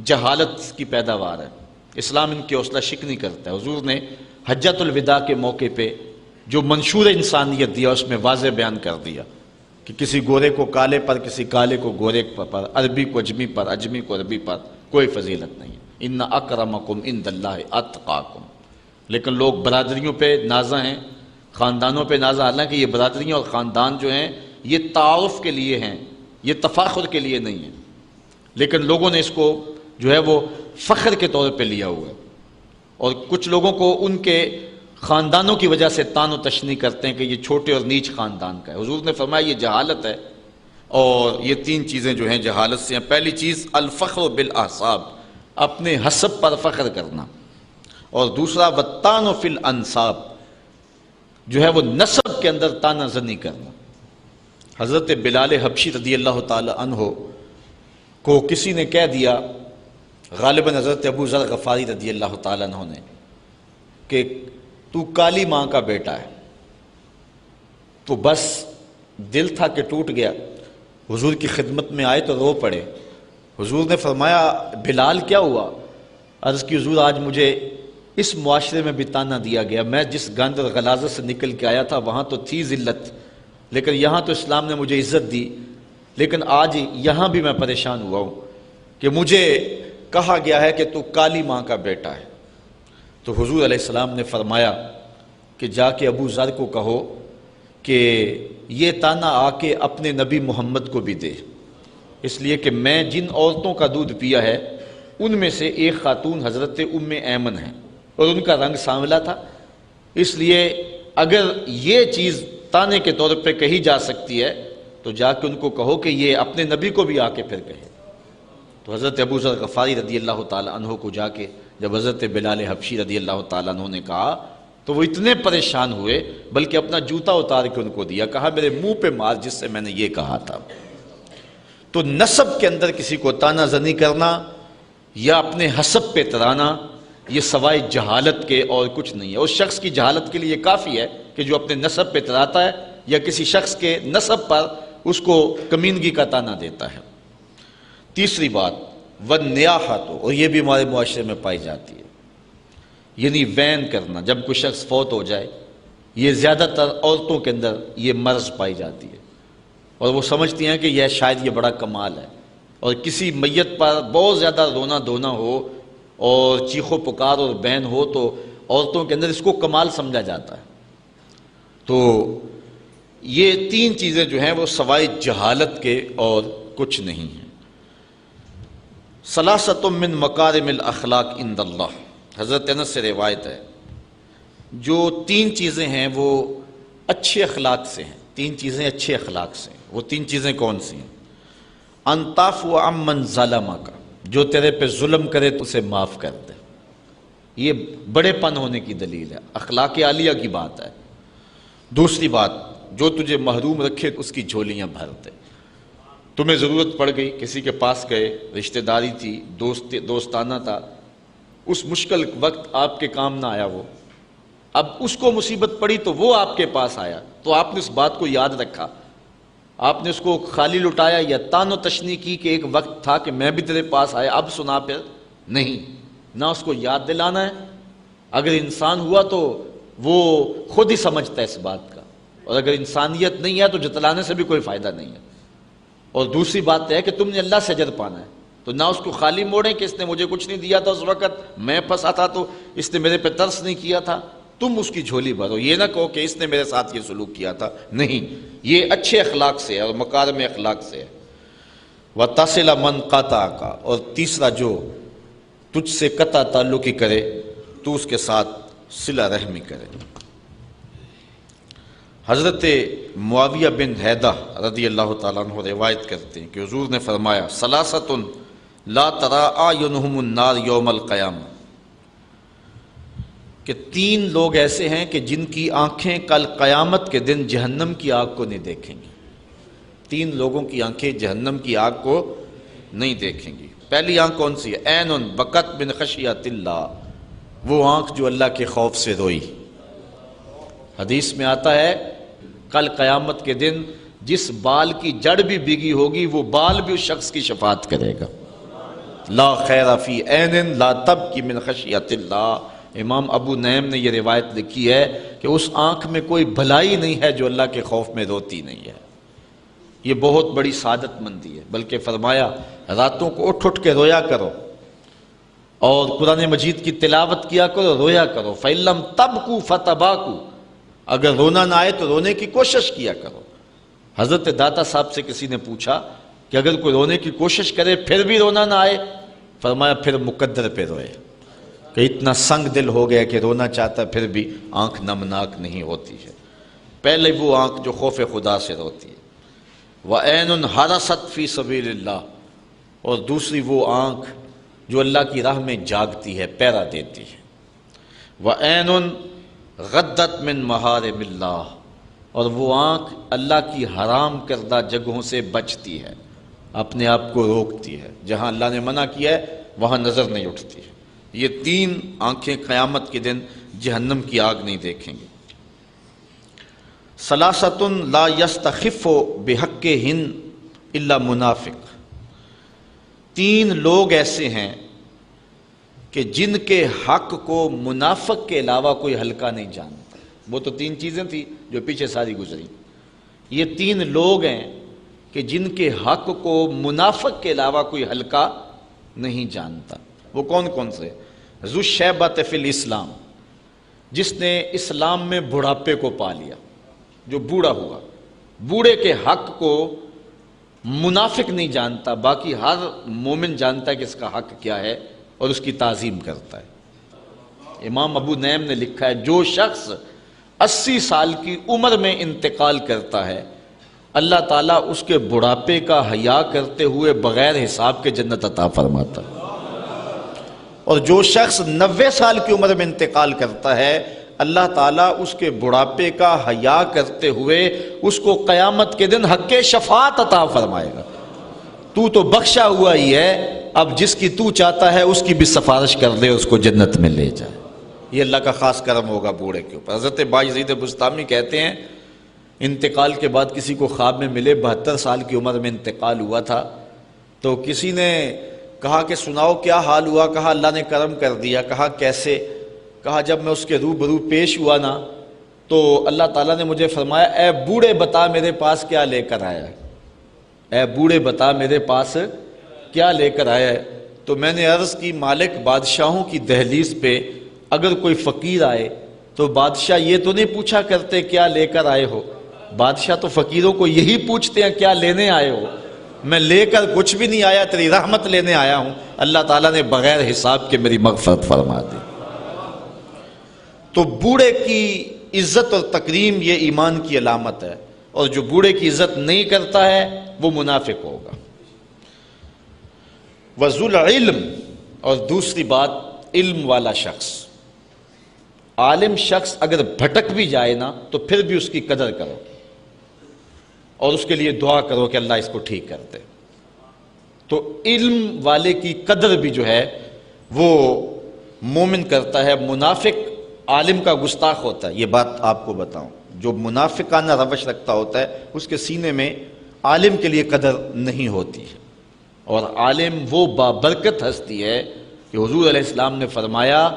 جہالت کی پیداوار ہے۔ اسلام ان کی حوصلہ شک نہیں کرتا ہے۔ حضور نے حجۃ الوداع کے موقع پہ جو منشور انسانیت دیا اس میں واضح بیان کر دیا کہ کسی گورے کو کالے پر، کسی کالے کو گورے پر، عربی کو اجمی پر، اجمی کو عربی پر کوئی فضیلت نہیں ہے۔ ان اکرمکم عند اللہ اتقاکم، لیکن لوگ برادریوں پہ نازاں ہیں، خاندانوں پہ نازاں، حالانکہ یہ برادریاں اور خاندان جو ہیں یہ تعارف کے لیے ہیں، یہ تفاخر کے لیے نہیں ہے، لیکن لوگوں نے اس کو جو ہے وہ فخر کے طور پہ لیا ہوا ہے اور کچھ لوگوں کو ان کے خاندانوں کی وجہ سے تان و تشنی کرتے ہیں کہ یہ چھوٹے اور نیچ خاندان کا ہے۔ حضور نے فرمایا یہ جہالت ہے، اور یہ تین چیزیں جو ہیں جہالت سے ہیں۔ پہلی چیز الفخر بالاحساب، اپنے حسب پر فخر کرنا، اور دوسرا والطعن فی الانساب، جو ہے وہ نسب کے اندر تانا زنی کرنا۔ حضرت بلال حبشی رضی اللہ تعالی عنہ کو کسی نے کہہ دیا، غالباً حضرت ابو ذر غفاری رضی اللہ تعالی عنہ نے، کہ تو کالی ماں کا بیٹا ہے، تو بس دل تھا کہ ٹوٹ گیا، حضور کی خدمت میں آئے تو رو پڑے۔ حضور نے فرمایا بلال کیا ہوا؟ عرض کی حضور آج مجھے اس معاشرے میں بھی تانا دیا گیا، میں جس گند اور غلاظت سے نکل کے آیا تھا وہاں تو تھی ذلت، لیکن یہاں تو اسلام نے مجھے عزت دی، لیکن آج یہاں بھی میں پریشان ہوا ہوں کہ مجھے کہا گیا ہے کہ تو کالی ماں کا بیٹا ہے۔ تو حضور علیہ السلام نے فرمایا کہ جا کے ابو ذر کو کہو کہ یہ تانا آ کے اپنے نبی محمد کو بھی دے، اس لیے کہ میں جن عورتوں کا دودھ پیا ہے ان میں سے ایک خاتون حضرت ام ایمن ہے، اور ان کا رنگ سانولا تھا، اس لیے اگر یہ چیز تانے کے طور پہ کہی جا سکتی ہے تو جا کے ان کو کہو کہ یہ اپنے نبی کو بھی آ کے پھر کہے۔ تو حضرت ابو ذر غفاری رضی اللہ تعالی عنہ کو جا کے جب حضرت بلال حبشی رضی اللہ تعالیٰ عنہ نے کہا تو وہ اتنے پریشان ہوئے، بلکہ اپنا جوتا اتار کے ان کو دیا، کہا میرے منہ پہ مار جس سے میں نے یہ کہا تھا۔ تو نسب کے اندر کسی کو تانا زنی کرنا یا اپنے حسب پہ ترانا، یہ سوائے جہالت کے اور کچھ نہیں ہے۔ اس شخص کی جہالت کے لیے یہ کافی ہے کہ جو اپنے نسب پہ تراتا ہے یا کسی شخص کے نسب پر اس کو کمینگی کا تانا دیتا ہے۔ تیسری بات والنیاحۃ، اور یہ بھی ہمارے معاشرے میں پائی جاتی ہے، یعنی وین کرنا جب کوئی شخص فوت ہو جائے، یہ زیادہ تر عورتوں کے اندر یہ مرض پائی جاتی ہے، اور وہ سمجھتی ہیں کہ یہ شاید یہ بڑا کمال ہے، اور کسی میت پر بہت زیادہ رونا دھونا ہو اور چیخ و پکار اور بین ہو تو عورتوں کے اندر اس کو کمال سمجھا جاتا ہے۔ تو یہ تین چیزیں جو ہیں وہ سوائے جہالت کے اور کچھ نہیں ہیں۔ ثلاثۃ من مکارم الاخلاق عند اللہ، حضرت انس سے روایت ہے، جو تین چیزیں ہیں وہ اچھے اخلاق سے ہیں، تین چیزیں اچھے اخلاق سے ہیں۔ وہ تین چیزیں کون سی ہیں؟ ان تعفو عمن ظلمک، جو تیرے پہ ظلم کرے تو اسے معاف کر دے، یہ بڑے پن ہونے کی دلیل ہے، اخلاق عالیہ کی بات ہے۔ دوسری بات، جو تجھے محروم رکھے اس کی جھولیاں بھر دے۔ تمہیں ضرورت پڑ گئی، کسی کے پاس گئے، رشتہ داری تھی، دوستانہ تھا، اس مشکل وقت آپ کے کام نہ آیا وہ، اب اس کو مصیبت پڑی تو وہ آپ کے پاس آیا، تو آپ نے اس بات کو یاد رکھا، آپ نے اس کو خالی لٹایا یا تان و تشنی کی کہ ایک وقت تھا کہ میں بھی تیرے پاس آیا اب سنا پھر؟ نہیں، نہ اس کو یاد دلانا ہے۔ اگر انسان ہوا تو وہ خود ہی سمجھتا ہے اس بات کا، اور اگر انسانیت نہیں ہے تو جتلانے سے بھی کوئی فائدہ نہیں ہے۔ اور دوسری بات ہے کہ تم نے اللہ سے اجر پانا ہے، تو نہ اس کو خالی موڑیں کہ اس نے مجھے کچھ نہیں دیا تھا اس وقت، میں پھنسا تھا تو اس نے میرے پہ ترس نہیں کیا تھا، تم اس کی جھولی بھرو، یہ نہ کہو کہ اس نے میرے ساتھ یہ سلوک کیا تھا، نہیں، یہ اچھے اخلاق سے ہے اور مکارم اخلاق سے ہے۔ وَتَصِلَ مَنْ قَطَعَكَ، اور تیسرا جو تجھ سے قطع تعلقی کرے تو اس کے ساتھ صلہ رحمی کرے۔ حضرت معاویہ بن حیدہ رضی اللہ تعالیٰ عنہ روایت کرتے ہیں کہ حضور نے فرمایا ثلاثۃ لا تری اعینہم النار یوم القیامہ، کہ تین لوگ ایسے ہیں کہ جن کی آنکھیں کل قیامت کے دن جہنم کی آگ کو نہیں دیکھیں گی۔ تین لوگوں کی آنکھیں جہنم کی آگ کو نہیں دیکھیں گی۔ پہلی آنکھ کون سی ہے؟ عین بکت من خشیۃ اللہ، وہ آنکھ جو اللہ کے خوف سے روئی۔ حدیث میں آتا ہے کل قیامت کے دن جس بال کی جڑ بھی بھیگی ہوگی وہ بال بھی اس شخص کی شفاعت کرے گا۔ لا خیر فی عین لا تبکی من خشیۃ اللہ، امام ابو نعیم نے یہ روایت لکھی ہے کہ اس آنکھ میں کوئی بھلائی نہیں ہے جو اللہ کے خوف میں روتی نہیں ہے۔ یہ بہت بڑی سعادت مندی ہے، بلکہ فرمایا راتوں کو اٹھ اٹھ کے رویا کرو اور قرآن مجید کی تلاوت کیا کرو، رویا کرو۔ فَإِن لَّمْ تَبْكُوا فَتَبَاكُوا، اگر رونا نہ آئے تو رونے کی کوشش کیا کرو۔ حضرت داتا صاحب سے کسی نے پوچھا کہ اگر کوئی رونے کی کوشش کرے پھر بھی رونا نہ آئے، فرمایا پھر مقدر پہ روئے، کہ اتنا سنگ دل ہو گیا کہ رونا چاہتا پھر بھی آنکھ نمناک نہیں ہوتی ہے۔ پہلے وہ آنکھ جو خوف خدا سے روتی ہے، وَعَيْنٌ حَرَسَتْ فِي سَبِيلِ اللَّهِ، اور دوسری وہ آنکھ جو اللہ کی راہ میں جاگتی ہے، پہرا دیتی ہے۔ وَعَيْنٌ غَدَّتْ مِن مَحَارِمِ اللَّهِ، اور وہ آنکھ اللہ کی حرام کردہ جگہوں سے بچتی ہے، اپنے آپ کو روکتی ہے، جہاں اللہ نے منع کیا ہے وہاں نظر نہیں اٹھتی ہے۔ یہ تین آنکھیں قیامت کے دن جہنم کی آگ نہیں دیکھیں گے۔ ثلاثۃ لا یستخف بحقہن الا منافق، تین لوگ ایسے ہیں کہ جن کے حق کو منافق کے علاوہ کوئی ہلکا نہیں جانتا۔ وہ تو تین چیزیں تھیں جو پیچھے ساری گزری، یہ تین لوگ ہیں کہ جن کے حق کو منافق کے علاوہ کوئی ہلکا نہیں جانتا۔ وہ کون کون سے؟ ذو الشیبۃ فی الاسلام، جس نے اسلام میں بڑھاپے کو پا لیا، جو بوڑھا ہوا، بوڑھے کے حق کو منافق نہیں جانتا، باقی ہر مومن جانتا ہے کہ اس کا حق کیا ہے اور اس کی تعظیم کرتا ہے۔ امام ابو نعیم نے لکھا ہے، جو شخص 80 سال کی عمر میں انتقال کرتا ہے، اللہ تعالیٰ اس کے بڑھاپے کا حیا کرتے ہوئے بغیر حساب کے جنت عطا فرماتا ہے، اور جو شخص 90 سال کی عمر میں انتقال کرتا ہے، اللہ تعالیٰ اس کے بڑھاپے کا حیا کرتے ہوئے اس کو قیامت کے دن حق شفاعت عطا فرمائے گا۔ تو بخشا ہوا ہی ہے، اب جس کی تو چاہتا ہے اس کی بھی سفارش کر دے، اس کو جنت میں لے جائے۔ یہ اللہ کا خاص کرم ہوگا بوڑھے کے اوپر۔ حضرت بایزید بستامی کہتے ہیں، انتقال کے بعد کسی کو خواب میں ملے، 72 سال کی عمر میں انتقال ہوا تھا، تو کسی نے کہا کہ سناؤ کیا حال ہوا؟ کہا اللہ نے کرم کر دیا۔ کہا کیسے؟ کہا جب میں اس کے روبرو پیش ہوا نا تو اللہ تعالیٰ نے مجھے فرمایا، اے بوڑھے بتا میرے پاس کیا لے کر آیا ہے، اے بوڑھے بتا میرے پاس کیا لے کر آیا ہے۔ تو میں نے عرض کی، مالک بادشاہوں کی دہلیز پہ اگر کوئی فقیر آئے تو بادشاہ یہ تو نہیں پوچھا کرتے کیا لے کر آئے ہو، بادشاہ تو فقیروں کو یہی پوچھتے ہیں کیا لینے آئے ہو۔ میں لے کر کچھ بھی نہیں آیا، تیری رحمت لینے آیا ہوں۔ اللہ تعالیٰ نے بغیر حساب کے میری مغفرت فرما دی۔ تو بوڑھے کی عزت اور تکریم یہ ایمان کی علامت ہے، اور جو بوڑھے کی عزت نہیں کرتا ہے وہ منافق ہوگا۔ وذو العلم، اور دوسری بات علم والا شخص، عالم شخص اگر بھٹک بھی جائے نا تو پھر بھی اس کی قدر کرو اور اس کے لیے دعا کرو کہ اللہ اس کو ٹھیک کر دے۔ تو علم والے کی قدر بھی جو ہے وہ مومن کرتا ہے۔ منافق عالم کا گستاخ ہوتا ہے، یہ بات آپ کو بتاؤں، جو منافقانہ روش رکھتا ہوتا ہے اس کے سینے میں عالم کے لیے قدر نہیں ہوتی ہے۔ اور عالم وہ بابرکت ہستی ہے کہ حضور علیہ السلام نے فرمایا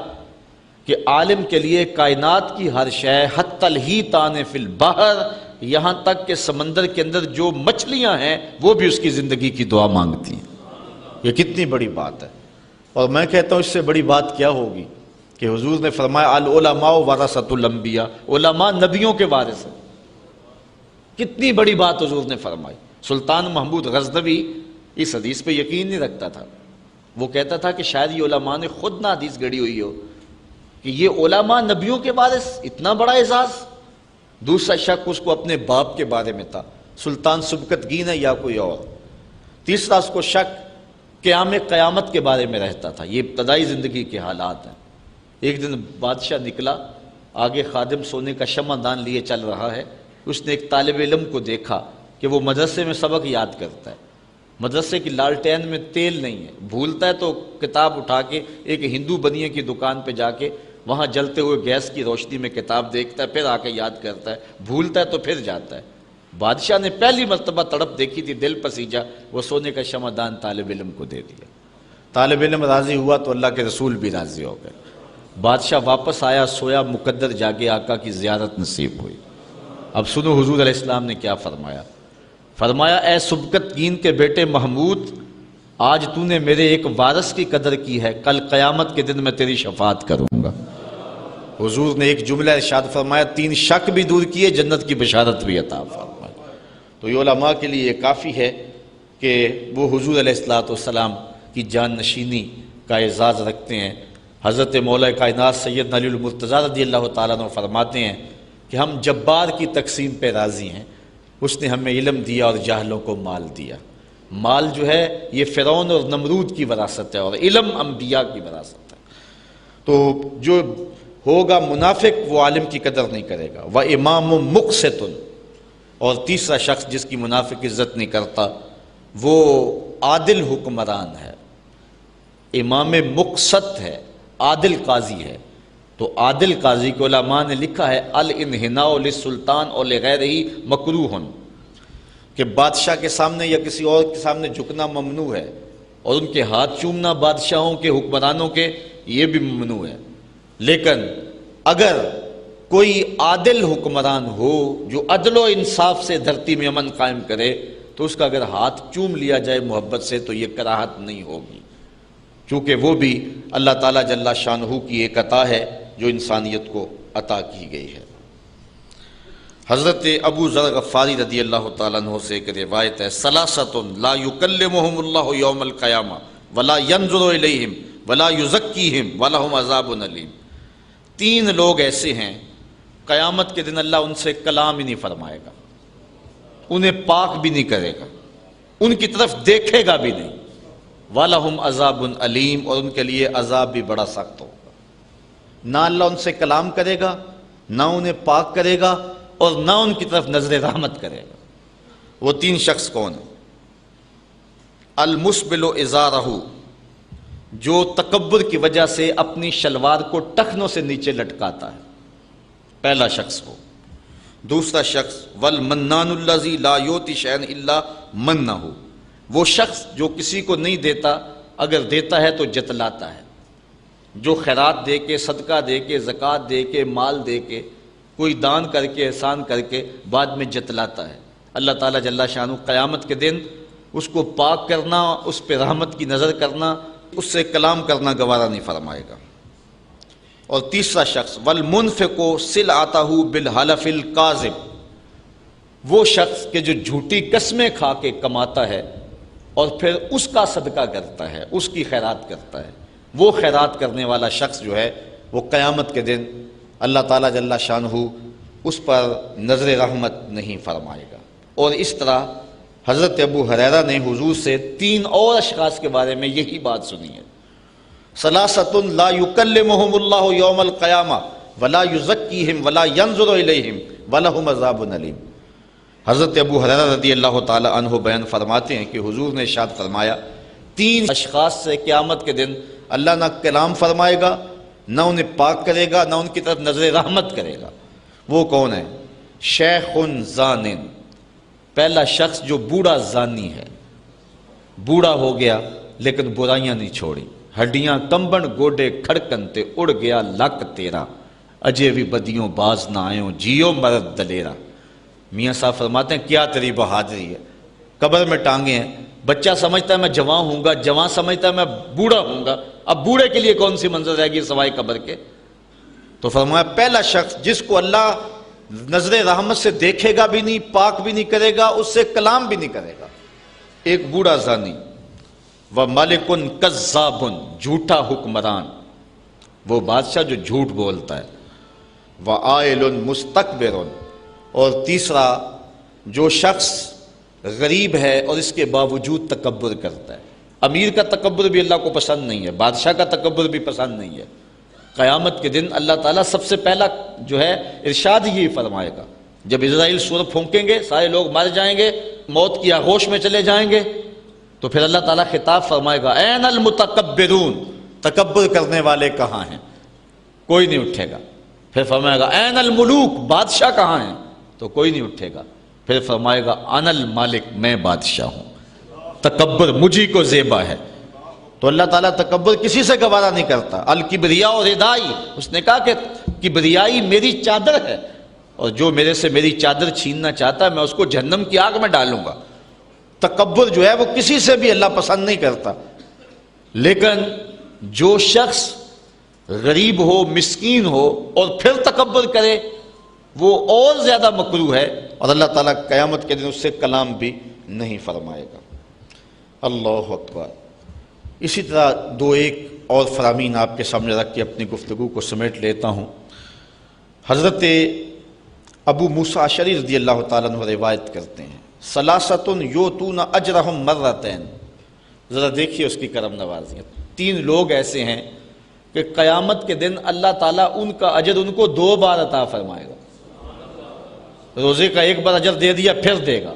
کہ عالم کے لیے کائنات کی ہر شے حتی الحیتان فی البحر، یہاں تک کہ سمندر کے اندر جو مچھلیاں ہیں وہ بھی اس کی زندگی کی دعا مانگتی ہیں۔ یہ کتنی بڑی بات ہے، اور میں کہتا ہوں اس سے بڑی بات کیا ہوگی کہ حضور نے فرمایا العلماء ورثۃ الانبیاء، علماء نبیوں کے وارث ہیں۔ کتنی بڑی بات حضور نے فرمائی۔ سلطان محمود غزنوی اس حدیث پہ یقین نہیں رکھتا تھا، وہ کہتا تھا کہ شاید یہ علماء نے خود نہ حدیث گڑی ہوئی ہو کہ یہ علماء نبیوں کے وارث، اتنا بڑا اعزاز۔ دوسرا شک اس کو اپنے باپ کے بارے میں تھا، سلطان سبکتگین ہے یا کوئی اور۔ تیسرا اس کو شک قیامت کے بارے میں رہتا تھا۔ یہ ابتدائی زندگی کے حالات ہیں۔ ایک دن بادشاہ نکلا، آگے خادم سونے کا شمع دان لیے چل رہا ہے، اس نے ایک طالب علم کو دیکھا کہ وہ مدرسے میں سبق یاد کرتا ہے، مدرسے کی لالٹین میں تیل نہیں ہے، بھولتا ہے تو کتاب اٹھا کے ایک ہندو بنیے کی دکان پہ جا کے وہاں جلتے ہوئے گیس کی روشنی میں کتاب دیکھتا ہے، پھر آ کے یاد کرتا ہے، بھولتا ہے تو پھر جاتا ہے۔ بادشاہ نے پہلی مرتبہ تڑپ دیکھی تھی، دل پسیجا، وہ سونے کا شمع دان طالب علم کو دے دیا۔ طالب علم راضی ہوا تو اللہ کے رسول بھی راضی ہو گئے۔ بادشاہ واپس آیا، سویا مقدر جاگے، آقا کی زیارت نصیب ہوئی۔ اب سنو حضور علیہ السلام نے کیا فرمایا۔ فرمایا، اے سبکتگین کے بیٹے محمود، آج تو نے میرے ایک وارث کی قدر کی ہے، کل قیامت کے دن میں تیری شفاعت کروں گا۔ حضور نے ایک جملہ ارشاد فرمایا، 3 شک بھی دور کیے، جنت کی بشارت بھی عطا فرمائی۔ تو یہ علماء کے لیے یہ کافی ہے کہ وہ حضور علیہ السلام کی جان نشینی کا اعزاز رکھتے ہیں۔ حضرت مولا کائنات سیدنا علی المرتضیٰ رضی اللہ تعالیٰ عنہ فرماتے ہیں کہ ہم جبار کی تقسیم پہ راضی ہیں، اس نے ہمیں علم دیا اور جاہلوں کو مال دیا۔ مال جو ہے یہ فرعون اور نمرود کی وراثت ہے، اور علم انبیاء کی وراثت ہے۔ تو جو ہوگا منافق وہ عالم کی قدر نہیں کرے گا۔ وَإِمَامٌ مُقْسِطٌ، اور تیسرا شخص جس کی منافق عزت نہیں کرتا وہ عادل حکمران ہے، امام مقسط ہے، عادل قاضی ہے۔ تو عادل قاضی کو علماء نے لکھا ہے الانحناء للسلطان اور لغیرہ مکروہ، کہ بادشاہ کے سامنے یا کسی اور کے سامنے جھکنا ممنوع ہے، اور ان کے ہاتھ چومنا بادشاہوں کے حکمرانوں کے یہ بھی ممنوع ہے۔ لیکن اگر کوئی عادل حکمران ہو جو عدل و انصاف سے دھرتی میں امن قائم کرے تو اس کا اگر ہاتھ چوم لیا جائے محبت سے تو یہ کراہت نہیں ہوگی، چونکہ وہ بھی اللہ تعالیٰ جل شانہ کی ایک عطا ہے جو انسانیت کو عطا کی گئی ہے۔ حضرت ابو ذر غفاری رضی اللہ تعالیٰ عنہ سے ایک روایت ہے، ثلاثۃ لا یکلمہم اللہ یوم القیامہ ولا ینظر الیہم ولا یزکیہم ولہم عذاب علیم۔ تین لوگ ایسے ہیں قیامت کے دن اللہ ان سے کلام ہی نہیں فرمائے گا، انہیں پاک بھی نہیں کرے گا، ان کی طرف دیکھے گا بھی نہیں، وَلَهُمْ عَذَابٌ علیم، اور ان کے لیے عذاب بھی بڑا سخت ہوگا۔ نہ اللہ ان سے کلام کرے گا، نہ انہیں پاک کرے گا، اور نہ ان کی طرف نظر رحمت کرے گا۔ وہ تین شخص کون ہیں؟ المسبل ازارہ، جو تکبر کی وجہ سے اپنی شلوار کو ٹخنوں سے نیچے لٹکاتا ہے، پہلا شخص وہ۔ دوسرا شخص والمنان الذی لا یؤتی شیئا الا منہ، وہ شخص جو کسی کو نہیں دیتا، اگر دیتا ہے تو جتلاتا ہے، جو خیرات دے کے، صدقہ دے کے، زکوٰۃ دے کے، مال دے کے، کوئی دان کر کے، احسان کر کے بعد میں جتلاتا ہے۔ اللہ تعالیٰ جل شانہ قیامت کے دن اس کو پاک کرنا، اس پہ رحمت کی نظر کرنا، اس سے کلام کرنا گوارا نہیں فرمائے گا۔ اور تیسرا شخص والمنفق سلعتہ بالحلف الکاذب، وہ شخص کہ جو جھوٹی قسمیں کھا کے کماتا ہے اور پھر اس کا صدقہ کرتا ہے، اس کی خیرات کرتا ہے، وہ خیرات کرنے والا شخص جو ہے وہ قیامت کے دن اللہ تعالیٰ جل شانہ اس پر نظر رحمت نہیں فرمائے گا۔ اور اس طرح حضرت ابو ہریرہ نے حضور سے تین اور اشخاص کے بارے میں یہی بات سنی ہے، ثلاثۃ لا یکلمہم اللہ یوم القیامہ ولا یزکیہم ولا ینظر الیہم ولہم عذاب علیم۔ حضرت ابو ہریرہ رضی اللہ تعالی عنہ بیان فرماتے ہیں کہ حضور نے ارشاد فرمایا، تین اشخاص سے قیامت کے دن اللہ نہ کلام فرمائے گا، نہ انہیں پاک کرے گا، نہ ان کی طرف نظر رحمت کرے گا۔ وہ کون ہے؟ شیخ زان، پہلا شخص جو بوڑھا زانی ہے، بوڑھا ہو گیا لیکن برائیاں نہیں چھوڑی، ہڈیاں کمبن گوڈے کھڑکن تے اڑ گیا لک تیرا، اجے بھی بدیوں باز نہ آئیوں جیو مرد دلیرا۔ میاں صاحب فرماتے ہیں کیا تیری بہادری ہے، قبر میں ٹانگیں ہیں، بچہ سمجھتا ہے میں جوان ہوں گا، جوان سمجھتا ہے میں بوڑھا ہوں گا، اب بوڑھے کے لیے کون سی منظر رہے گی سوائے قبر کے؟ تو فرمایا پہلا شخص جس کو اللہ نظر رحمت سے دیکھے گا بھی نہیں، پاک بھی نہیں کرے گا، اس سے کلام بھی نہیں کرے گا، ایک بوڑھا زانی۔ وَمَلِكٌ كَذَّابٌ، جھوٹا حکمران، وہ بادشاہ جو جھوٹ بولتا ہے۔ وَعَائِلٌ مُسْتَكْبِرٌ، اور تیسرا جو شخص غریب ہے اور اس کے باوجود تکبر کرتا ہے۔ امیر کا تکبر بھی اللہ کو پسند نہیں ہے، بادشاہ کا تکبر بھی پسند نہیں ہے۔ قیامت کے دن اللہ تعالیٰ سب سے پہلا جو ہے ارشاد ہی فرمائے گا، جب اسرائیل سور پھونکیں گے سارے لوگ مر جائیں گے، موت کی آغوش میں چلے جائیں گے، تو پھر اللہ تعالیٰ خطاب فرمائے گا این المتکبرون، تکبر کرنے والے کہاں ہیں؟ کوئی نہیں اٹھے گا۔ پھر فرمائے گا این الملوک، بادشاہ کہاں ہیں؟ تو کوئی نہیں اٹھے گا۔ پھر فرمائے گا انا المالک، میں بادشاہ ہوں، تکبر مجھی کو زیبا ہے۔ تو اللہ تعالیٰ تکبر کسی سے گوارا نہیں کرتا۔ الکبریاء ردائی، اس نے کہا کہ کبریائی میری چادر ہے، اور جو میرے سے میری چادر چھیننا چاہتا ہے میں اس کو جہنم کی آگ میں ڈالوں گا۔ تکبر جو ہے وہ کسی سے بھی اللہ پسند نہیں کرتا، لیکن جو شخص غریب ہو، مسکین ہو اور پھر تکبر کرے وہ اور زیادہ مکروہ ہے، اور اللہ تعالیٰ قیامت کے دن اس سے کلام بھی نہیں فرمائے گا۔ اللہ اکبر۔ اسی طرح دو ایک اور فرامین آپ کے سامنے رکھ کے اپنی گفتگو کو سمیٹ لیتا ہوں۔ حضرت ابو موسیٰ اشعری رضی اللہ تعالیٰ عنہ روایت کرتے ہیں، ثلاثۃ یؤتون اجرہم مرتین، ذرا دیکھیے اس کی کرم نوازیاں۔ 3 لوگ ایسے ہیں کہ قیامت کے دن اللہ تعالیٰ ان کا اجر ان کو 2 بار عطا فرمائے گا۔ روزے کا 1 بار اجر دے دیا پھر دے گا،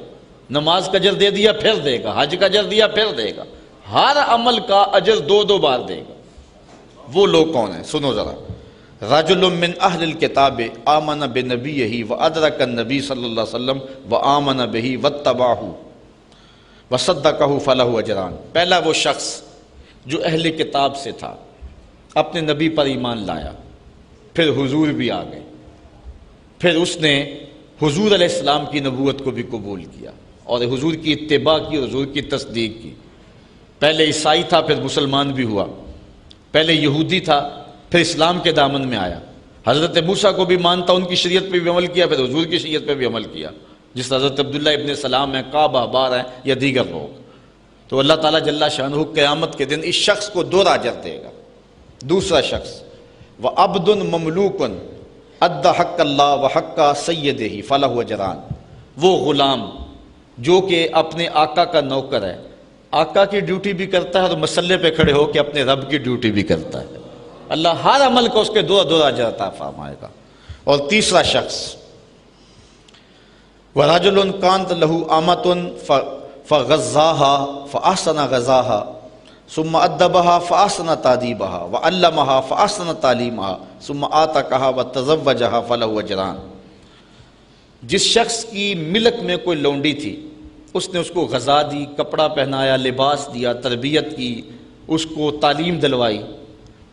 نماز کا اجر دے دیا پھر دے گا، حج کا اجر دیا پھر دے گا، ہر عمل کا اجر 2 بار دے گا۔ وہ لوگ کون ہیں؟ سنو ذرا۔ رجل من اہل الکتاب آمن بنبیہ وادرک النبی صلی اللہ علیہ وسلم وآمن بہ واتبعہ وصدقہ فلہ اجران۔ پہلا وہ شخص جو اہل کتاب سے تھا، اپنے نبی پر ایمان لایا، پھر حضور بھی آ گئے، پھر اس نے حضور علیہ السلام کی نبوت کو بھی قبول کیا اور حضور کی اتباع کی اور حضور کی تصدیق کی۔ پہلے عیسائی تھا، پھر مسلمان بھی ہوا، پہلے یہودی تھا، پھر اسلام کے دامن میں آیا، حضرت موسیٰ کو بھی مانتا، ان کی شریعت پہ بھی عمل کیا، پھر حضور کی شریعت پہ بھی عمل کیا، جس حضرت عبداللہ ابن سلام ہیں، کعب احبار ہیں یا دیگر لوگ۔ تو اللہ تعالیٰ جل شانہ قیامت کے دن اس شخص کو 2 اجر دے گا۔ دوسرا شخص وعبد مملوک ادى حق اللہ وحق سیدہ فلہ اجران، وہ غلام جو کہ اپنے آقا کا نوکر ہے، آقا کی ڈیوٹی بھی کرتا ہے اور مسلح پہ کھڑے ہو کے اپنے رب کی ڈیوٹی بھی کرتا ہے، اللہ ہر عمل کو اس کے 2 اجر عطا فرمائے گا۔ اور تیسرا شخص وَرَجُلٌ كَانَتْ لَهُ أَمَةٌ فَغَزَّاهَا فَأَحْسَنَ غَزَاهَا ثُمَّ أَدَّبَهَا فَأَحْسَنَ تَأْدِيبَهَا وَعَلَّمَهَا فَأَحْسَنَ تَعْلِيمَهَا ثُمَّ آتَاكَهَا وَتَزَوَّجَهَا فَلَهُ أَجْرَانِ۔ جس شخص کی ملک میں کوئی لونڈی تھی، اس نے اس کو غذا دی، کپڑا پہنایا، لباس دیا، تربیت کی، اس کو تعلیم دلوائی،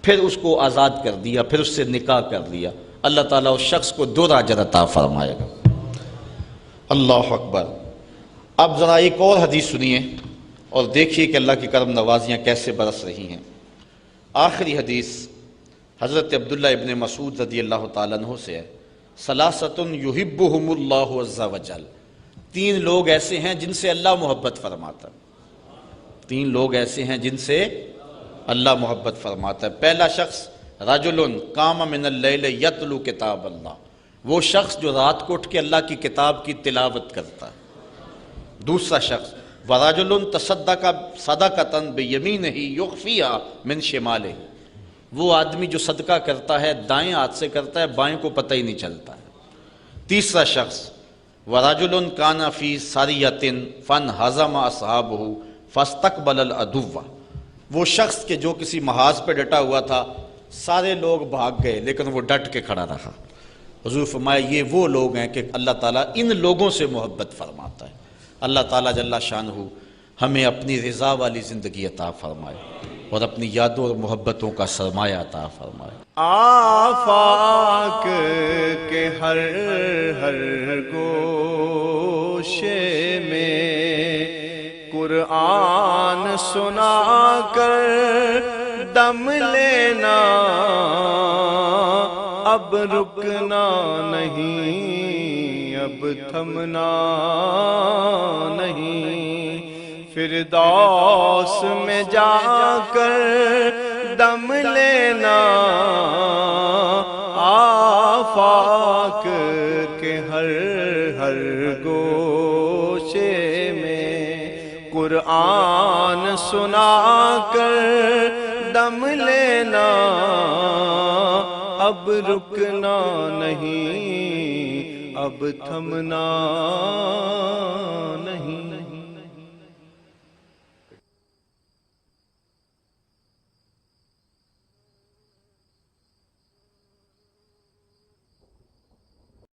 پھر اس کو آزاد کر دیا، پھر اس سے نکاح کر لیا، اللہ تعالیٰ اس شخص کو 2 اجر عطا فرمائے گا۔ اللہ اکبر۔ اب ذرا ایک اور حدیث سنیے اور دیکھیے کہ اللہ کی کرم نوازیاں کیسے برس رہی ہیں۔ آخری حدیث حضرت عبداللہ ابن مسعود رضی اللہ تعالیٰ عنہ سے ہے، ثلاثۃ یحبہم اللہ عز وجل، 3 لوگ ایسے ہیں جن سے اللہ محبت فرماتا ہے، 3 لوگ ایسے ہیں جن سے اللہ محبت فرماتا ہے۔ پہلا شخص رجل قام من اللیل یتلو کتاب اللہ، وہ شخص جو رات کو اٹھ کے اللہ کی کتاب کی تلاوت کرتا ہے۔ دوسرا شخص ورجل تصدق صدقۃ بیمینہ یخفیہا من شمالہ، وہ آدمی جو صدقہ کرتا ہے دائیں ہاتھ سے کرتا ہے، بائیں کو پتہ ہی نہیں چلتا ہے۔ تیسرا شخص ورجل کان فی سریۃ فانہزم اصحابہ فاستقبل العدو، وہ شخص کہ جو کسی محاذ پہ ڈٹا ہوا تھا، سارے لوگ بھاگ گئے لیکن وہ ڈٹ کے کھڑا رہا۔ حضور فرمایا یہ وہ لوگ ہیں کہ اللہ تعالیٰ ان لوگوں سے محبت فرماتا ہے۔ اللہ تعالیٰ جل شانہ ہمیں اپنی رضا والی زندگی عطا فرمائے اور اپنی یادوں اور محبتوں کا سرمایہ عطا فرمائے۔ آفاق کے ہر گوشے میں قرآن سنا کر دم لینا، اب رکنا نہیں، اب تھمنا نہیں، فردوس میں جا کر دم لینا، آفاق کے ہر گوشے میں قرآن سنا کر دم لینا، اب رکنا نہیں، اب تھمنا نہیں۔